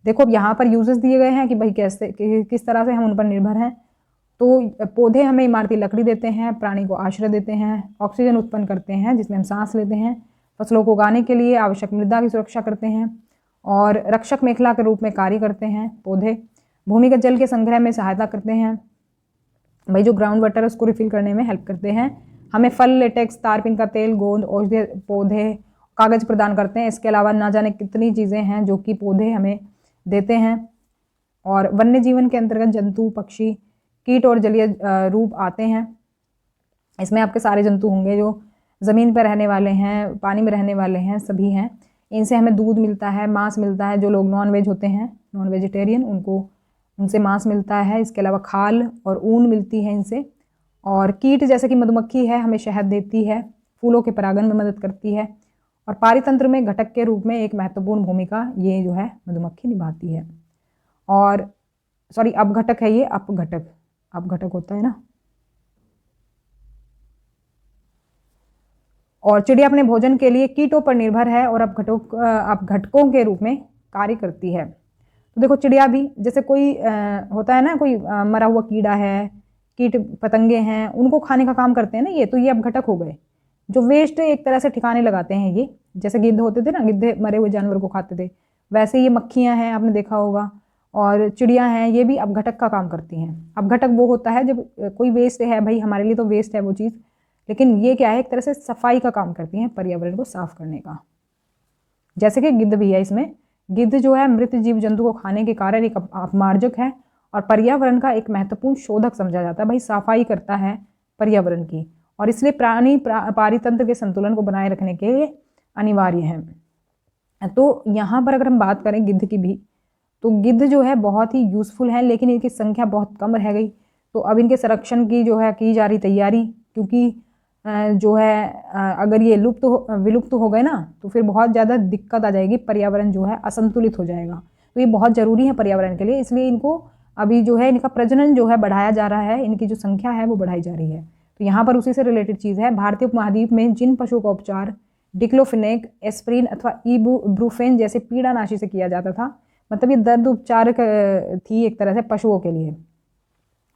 देखो अब यहाँ पर यूजेस दिए गए हैं कि भाई कैसे किस तरह से हम उन पर निर्भर हैं। तो पौधे हमें इमारती लकड़ी देते हैं, प्राणी को आश्रय देते हैं, ऑक्सीजन उत्पन्न करते हैं जिसमें हम सांस लेते हैं, फसलों को उगाने के लिए आवश्यक मृदा की सुरक्षा करते हैं और रक्षक मेखला के रूप में कार्य करते हैं। पौधे भूमिगत जल के संग्रह में सहायता करते हैं, भाई जो ग्राउंड वाटर है उसको रिफिल करने में हेल्प करते हैं। हमें फल, लेटेक्स, तारपीन का तेल, गोंद, औषधीय पौधे, कागज प्रदान करते हैं। इसके अलावा ना जाने कितनी चीज़ें हैं जो कि पौधे हमें देते हैं। और वन्य जीवन के अंतर्गत जंतु, पक्षी, कीट और जलीय रूप आते हैं। इसमें आपके सारे जंतु होंगे जो ज़मीन पर रहने वाले हैं, पानी में रहने वाले हैं, सभी हैं। इनसे हमें दूध मिलता है, मांस मिलता है। जो लोग नॉन वेज होते हैं, नॉन वेजिटेरियन, उनसे मांस मिलता है। इसके अलावा खाल और ऊन मिलती है इनसे। और कीट जैसे कि मधुमक्खी है, हमें शहद देती है, फूलों के परागन में मदद करती है। और पारितंत्र में घटक के रूप में एक महत्वपूर्ण भूमिका ये जो है मधुमक्खी निभाती है। और सॉरी अपघटक है ये, अपघटक होता है ना। और चिड़िया अपने भोजन के लिए कीटों पर निर्भर है और अपघटकों के रूप में कार्य करती है। तो देखो चिड़िया भी जैसे कोई होता है ना, कोई मरा हुआ कीड़ा है, कीट पतंगे हैं, उनको खाने का काम करते हैं ना ये, तो ये अपघटक हो गए। जो वेस्ट एक तरह से ठिकाने लगाते हैं ये, जैसे गिद्ध होते थे ना, गिद्ध मरे हुए जानवर को खाते थे, वैसे ये मक्खियाँ हैं, आपने देखा होगा, और चिड़ियाँ हैं, ये भी अपघटक का काम करती हैं। अपघटक वो होता है जब कोई वेस्ट है, भाई हमारे लिए तो वेस्ट है वो चीज़, लेकिन ये क्या है, एक तरह से सफाई का काम करती हैं, पर्यावरण को साफ करने का। जैसे कि गिद्ध भी है, इसमें गिद्ध जो है मृत जीव जंतु को खाने के कारण एक अपमार्जक है और पर्यावरण का एक महत्वपूर्ण शोधक समझा जाता है। भाई सफाई करता है पर्यावरण की, और इसलिए प्राणी पारितंत्र के संतुलन को बनाए रखने के लिए अनिवार्य है। तो यहाँ पर अगर हम बात करें गिद्ध की भी, तो गिद्ध जो है बहुत ही यूज़फुल है, लेकिन इनकी संख्या बहुत कम रह गई। तो अब इनके संरक्षण की जो है की जा रही तैयारी, क्योंकि जो है अगर ये विलुप्त हो गए ना, तो फिर बहुत ज़्यादा दिक्कत आ जाएगी, पर्यावरण जो है असंतुलित हो जाएगा। तो ये बहुत ज़रूरी है पर्यावरण के लिए, इसलिए इनको अभी जो है इनका प्रजनन जो है बढ़ाया जा रहा है, इनकी जो संख्या है वो बढ़ाई जा रही है। तो यहाँ पर उसी से रिलेटेड चीज़ है, भारतीय उपमहाद्वीप में जिन पशुओं का उपचार डिक्लोफिनेक, एस्प्रिन अथवा इबुप्रोफेन जैसे पीड़ानाशी से किया जाता था, मतलब ये दर्द उपचार थी एक तरह से पशुओं के लिए,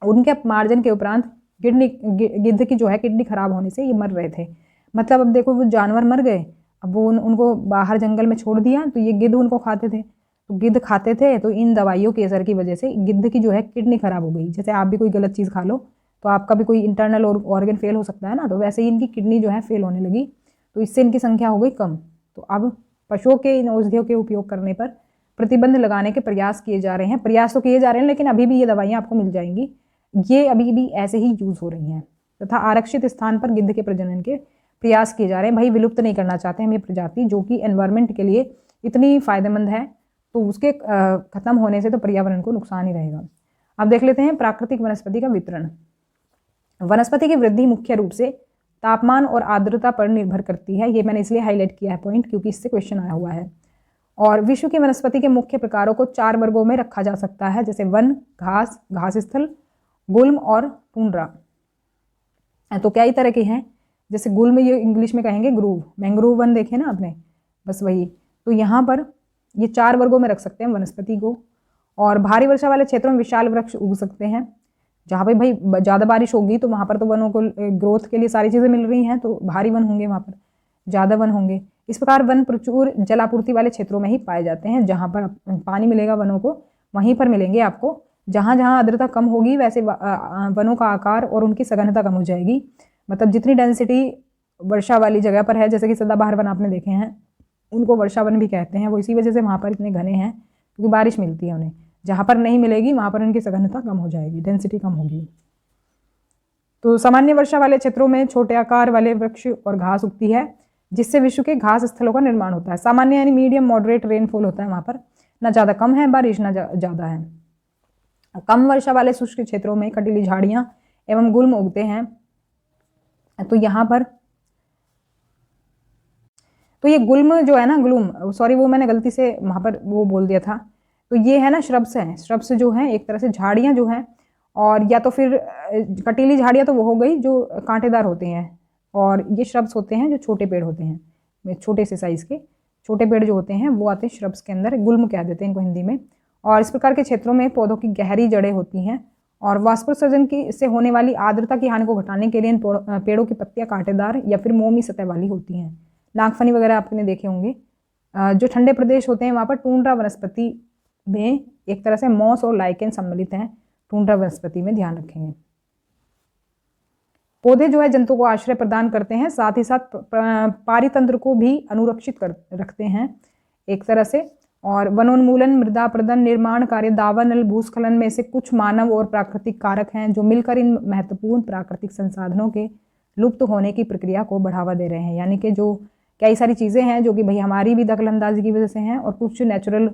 उनके अपमार्जन के उपरांत गिद्ध की जो है किडनी खराब होने से ये मर रहे थे। मतलब अब देखो वो जानवर मर गए, अब वो उनको बाहर जंगल में छोड़ दिया, तो ये गिद्ध उनको खाते थे, तो गिद्ध खाते थे, तो इन दवाइयों के असर की वजह से गिद्ध की जो है किडनी खराब हो गई। जैसे आप भी कोई गलत चीज़ खा लो तो आपका भी कोई इंटरनल ऑर्गन फेल हो सकता है ना, तो वैसे ही इनकी किडनी जो है फेल होने लगी, तो इससे इनकी संख्या हो गई कम। तो अब पशुओं के इन औषधियों के उपयोग करने पर प्रतिबंध लगाने के प्रयास किए जा रहे हैं। प्रयास तो किए जा रहे हैं, लेकिन अभी भी ये दवाइयाँ आपको मिल जाएंगी, ये अभी भी ऐसे ही यूज़ हो रही हैं। तथा आरक्षित स्थान पर गिद्ध के प्रजनन के प्रयास किए जा रहे हैं। भाई विलुप्त नहीं करना चाहते हम ये प्रजाति, जो कि एनवायरनमेंट के लिए इतनी फायदेमंद है, तो उसके खत्म होने से तो पर्यावरण को नुकसान ही रहेगा। अब देख लेते हैं प्राकृतिक वनस्पति का वितरण। वनस्पति की वृद्धि मुख्य रूप से तापमान और आर्द्रता पर निर्भर करती है। ये मैंने इसलिए हाईलाइट किया है पॉइंट, क्योंकि इससे क्वेश्चन आया हुआ है। और विश्व की वनस्पति के मुख्य प्रकारों को 4 वर्गों में रखा जा सकता है, जैसे वन, घास, घास स्थल, गुल्म और टुंड्रा। तो क्या ही तरह के हैं, जैसे गुल्म ये इंग्लिश में कहेंगे ग्रूव, मैंग्रोव वन देखे ना आपने, बस वही। तो यहाँ पर ये 4 वर्गों में रख सकते हैं वनस्पति को। और भारी वर्षा वाले क्षेत्रों में विशाल वृक्ष उग सकते हैं, जहाँ पे भाई ज़्यादा बारिश होगी तो वहाँ पर तो वनों को ग्रोथ के लिए सारी चीज़ें मिल रही हैं, तो भारी वन होंगे, वहाँ पर ज़्यादा वन होंगे। इस प्रकार वन प्रचुर जलापूर्ति वाले क्षेत्रों में ही पाए जाते हैं, जहाँ पर पानी मिलेगा वनों को वहीं पर मिलेंगे आपको। जहाँ जहाँ आर्द्रता कम होगी वैसे वनों का आकार और उनकी सघनता कम हो जाएगी। मतलब जितनी डेंसिटी वर्षा वाली जगह पर है, जैसे कि सदाबहार वन आपने देखे हैं, उनको वर्षा वन भी कहते हैं, वो इसी वजह से वहाँ पर इतने घने हैं, क्योंकि बारिश मिलती है उन्हें। जहाँ पर नहीं मिलेगी वहाँ पर उनकी सघनता कम हो जाएगी, डेंसिटी कम होगी। तो सामान्य वर्षा वाले क्षेत्रों में छोटे आकार वाले वृक्ष और घास उगती है, जिससे विश्व के घास स्थलों का निर्माण होता है। सामान्य यानी मीडियम मॉडरेट रेनफॉल होता है वहाँ पर, ना ज़्यादा कम है बारिश, ना ज़्यादा है। कम वर्षा वाले शुष्क क्षेत्रों में कटीली झाड़ियाँ एवं गुल्म उगते हैं। तो यहाँ पर तो ये गुल्म जो है ना, गुल्म, सॉरी वो मैंने गलती से वहाँ पर वो बोल दिया था। तो ये है ना श्रब्स हैं, श्रब्स जो हैं एक तरह से झाड़ियाँ जो हैं, और या तो फिर कटीली झाड़ियाँ तो वो हो गई जो कांटेदार होते हैं, और ये श्रब्स होते हैं जो छोटे पेड़ होते हैं, छोटे से साइज़ के छोटे पेड़ जो होते हैं वो आते हैं श्रब्स के अंदर, गुल्म कह देते हैं इनको हिंदी में। और इस प्रकार के क्षेत्रों में पौधों की गहरी जड़ें होती हैं, और वाष्पोत्सर्जन की से होने वाली आर्द्रता की हानि को घटाने के लिए इन पेड़ों की पत्तियाँ कांटेदार या फिर मोमी सतह वाली होती हैं। नागफनी वगैरह आपने देखे होंगे। जो ठंडे प्रदेश होते हैं वहाँ पर टुंड्रा वनस्पति में एक तरह से मॉस और लाइकेन सम्मिलित हैं। टुंड्रा वनस्पति में ध्यान रखेंगे। पौधे जो है जंतु को आश्रय प्रदान करते हैं, साथ ही साथ पारितंत्र को भी अनुरक्षित कर रखते हैं एक तरह से। और वनोन्मूलन, मृदा प्रदन, निर्माण कार्य, दावानल, भूस्खलन में से कुछ मानव और प्राकृतिक कारक हैं जो मिलकर इन महत्वपूर्ण प्राकृतिक संसाधनों के लुप्त होने की प्रक्रिया को बढ़ावा दे रहे हैं। यानी कि जो कई सारी चीज़ें हैं जो कि भाई हमारी भी दखलंदाजी की वजह से हैं, और कुछ नेचुरल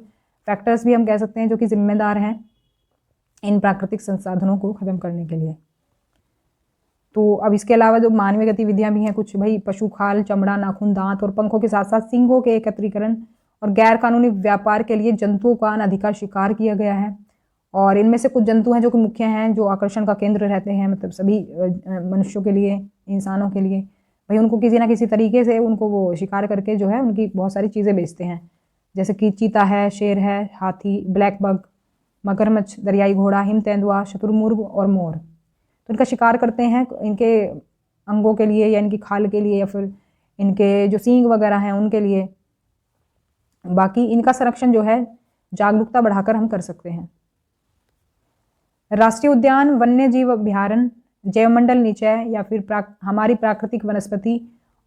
फैक्टर्स भी हम कह सकते हैं जो कि जिम्मेदार हैं इन प्राकृतिक संसाधनों को ख़त्म करने के लिए। तो अब इसके अलावा जो मानवीय गतिविधियां भी हैं कुछ, भाई पशु खाल, चमड़ा, नाखून, दांत और पंखों के साथ साथ सींगों के एकत्रीकरण और गैर कानूनी व्यापार के लिए जंतुओं का अनाधिकार शिकार किया गया है। और इनमें से कुछ जंतु हैं जो कि मुख्य हैं, जो आकर्षण का केंद्र रहते हैं, मतलब सभी मनुष्यों के लिए, इंसानों के लिए। भाई उनको किसी ना किसी तरीके से उनको वो शिकार करके जो है उनकी बहुत सारी चीज़ें बेचते हैं, जैसे कि चीता है, शेर है, हाथी, ब्लैक बग, मगरमच्छ, दरियाई घोड़ा, हिम तेंदुआ, शुतुरमुर्ग और मोर। तो इनका शिकार करते हैं, इनके अंगों के लिए या इनकी खाल के लिए या फिर इनके जो सींग वगैरह हैं उनके लिए। बाकी इनका संरक्षण जो है जागरूकता बढ़ाकर हम कर सकते हैं। राष्ट्रीय उद्यान, वन्य जीव अभ्यारण्य, जैवमंडल निचय या फिर हमारी प्राकृतिक वनस्पति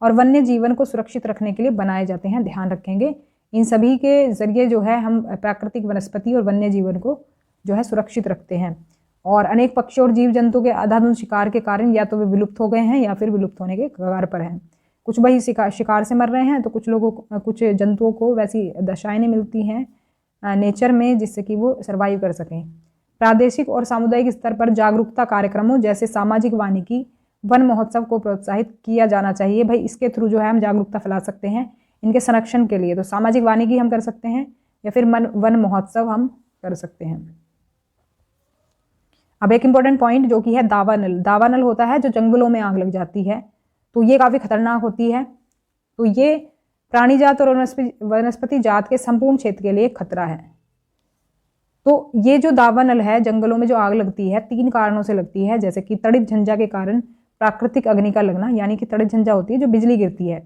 और वन्य जीवन को सुरक्षित रखने के लिए बनाए जाते हैं। ध्यान रखेंगे इन सभी के जरिए जो है हम प्राकृतिक वनस्पति और वन्य जीवन को जो है सुरक्षित रखते हैं। और अनेक पक्षी और जीव जंतु के अंधाधुंध शिकार के कारण या तो वे विलुप्त हो गए हैं या फिर विलुप्त होने के कगार पर हैं। कुछ वही शिकार से मर रहे हैं, तो कुछ जंतुओं को वैसी दशाएं नहीं मिलती हैं नेचर में जिससे कि वो सर्वाइव कर सकें। प्रादेशिक और सामुदायिक स्तर पर जागरूकता कार्यक्रमों जैसे सामाजिक वानिकी, वन महोत्सव को प्रोत्साहित किया जाना चाहिए। भाई इसके थ्रू जो है हम जागरूकता फैला सकते हैं इनके संरक्षण के लिए। तो सामाजिक वानिकी हम कर सकते हैं या फिर वन महोत्सव हम कर सकते हैं। अब एक इम्पॉर्टेंट पॉइंट जो कि है दावानल। दावानल होता है जो जंगलों में आग लग जाती है, तो ये काफ़ी खतरनाक होती है। तो ये प्राणी जात और वनस्पति जात के संपूर्ण क्षेत्र के लिए खतरा है। तो ये जो दावानल है, जंगलों में जो आग लगती है 3 कारणों से लगती है, जैसे कि तड़ित झंझा के कारण प्राकृतिक अग्नि का लगना, यानी कि तड़ित झंझा होती है जो बिजली गिरती है।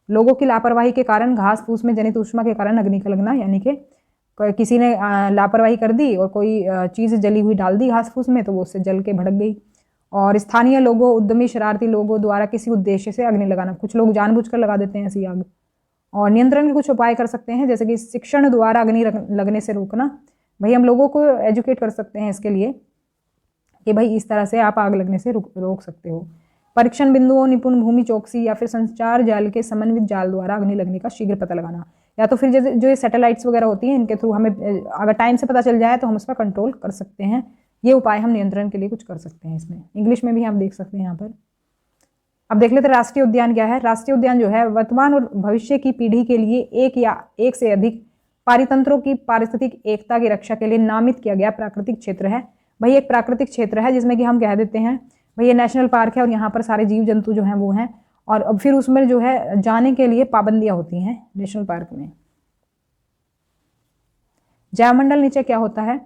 लोगों की लापरवाही के कारण घास फूस में जनित ऊष्मा के कारण अग्नि का लगना, यानी कि किसी ने लापरवाही कर दी और कोई चीज़ जली हुई डाल दी घास फूस में, तो वो उससे जल के भड़क गई। और स्थानीय लोगों, उद्यमी शरारती लोगों द्वारा किसी उद्देश्य से अग्नि लगाना, कुछ लोग जानबूझकर लगा देते हैं ऐसी आग। और नियंत्रण के कुछ उपाय कर सकते हैं, जैसे कि शिक्षण द्वारा अग्नि लगने से रोकना। भाई हम लोगों को एजुकेट कर सकते हैं इसके लिए कि भाई इस तरह से आप आग लगने से रोक सकते हो। परीक्षण बिंदुओं, निपुण भूमि चौकसी या फिर संचार जाल के समन्वित जाल द्वारा अग्नि लगने का शीघ्र पता लगाना, या तो फिर जैसे जो ये सैटेलाइट्स वगैरह होती हैं इनके थ्रू हमें अगर टाइम से पता चल जाए तो हम उस पर कंट्रोल कर सकते हैं। ये उपाय हम नियंत्रण के लिए कुछ कर सकते हैं। इसमें इंग्लिश में भी आप देख सकते हैं यहाँ पर। अब देख लेते हैं राष्ट्रीय उद्यान क्या है। राष्ट्रीय उद्यान जो है वर्तमान और भविष्य की पीढ़ी के लिए एक या एक से अधिक पारितंत्रों की पारिस्थितिक एकता की रक्षा के लिए नामित किया गया प्राकृतिक क्षेत्र है। भाई एक प्राकृतिक क्षेत्र है जिसमें कि हम कह देते हैं भाई ये नेशनल पार्क है और यहाँ पर सारे जीव जंतु जो हैं वो हैं, और अब फिर उसमें जो है जाने के लिए पाबंदियां होती हैं नेशनल पार्क में। जैवमंडल नीचे क्या होता है?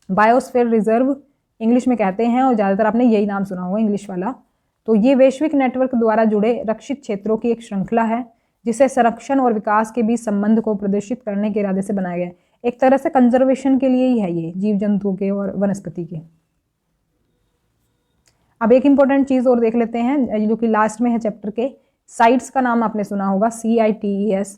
बायोस्फीयर रिजर्व इंग्लिश में कहते हैं, और ज़्यादातर आपने यही नाम सुना होगा इंग्लिश वाला। तो ये वैश्विक नेटवर्क द्वारा जुड़े रक्षित क्षेत्रों की एक श्रृंखला है जिसे संरक्षण और विकास के बीच संबंध को प्रदर्शित करने के इरादे से बनाया गया है। एक तरह से कंजर्वेशन के लिए ही है ये, जीव जंतुओं के और वनस्पति के। अब एक इंपॉर्टेंट चीज और देख लेते हैं जो कि लास्ट में है चैप्टर के। साइट्स का नाम आपने सुना होगा, CITES।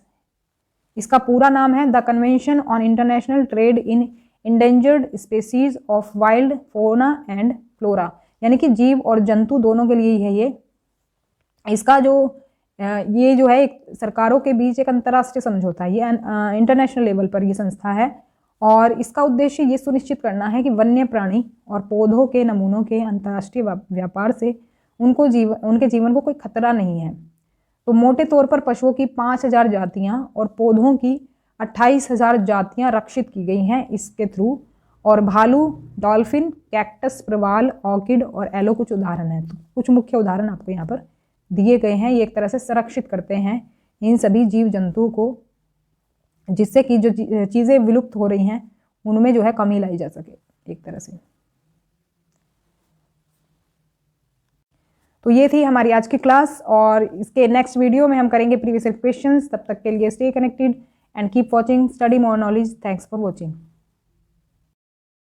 इसका पूरा नाम है the convention on international trade in endangered species of wild fauna and flora, यानी कि जीव और जंतु दोनों के लिए ही है ये। इसका ये जो है एक सरकारों के बीच एक अंतर्राष्ट्रीय समझौता है, ये इंटरनेशनल लेवल पर ये संस्था है, और इसका उद्देश्य ये सुनिश्चित करना है कि वन्य प्राणी और पौधों के नमूनों के अंतर्राष्ट्रीय व्यापार से उनके जीवन को कोई खतरा नहीं है। तो मोटे तौर पर पशुओं की 5000 जातियां और पौधों की 28,000 जातियां रक्षित की गई हैं इसके थ्रू, और भालू, डॉल्फिन, कैक्टस, प्रवाल, ऑर्किड और एलो कुछ उदाहरण हैं। तो कुछ मुख्य उदाहरण आपको यहाँ पर दिए गए हैं। ये एक तरह से संरक्षित करते हैं इन सभी जीव जंतुओं को, जिससे कि जो चीज़ें विलुप्त हो रही हैं उनमें जो है कमी लाई जा सके एक तरह से। तो ये थी हमारी आज की क्लास, और इसके नेक्स्ट वीडियो में हम करेंगे प्रीवियस क्वेश्चंस। तब तक के लिए stay connected and keep watching study more knowledge. Thanks for watching.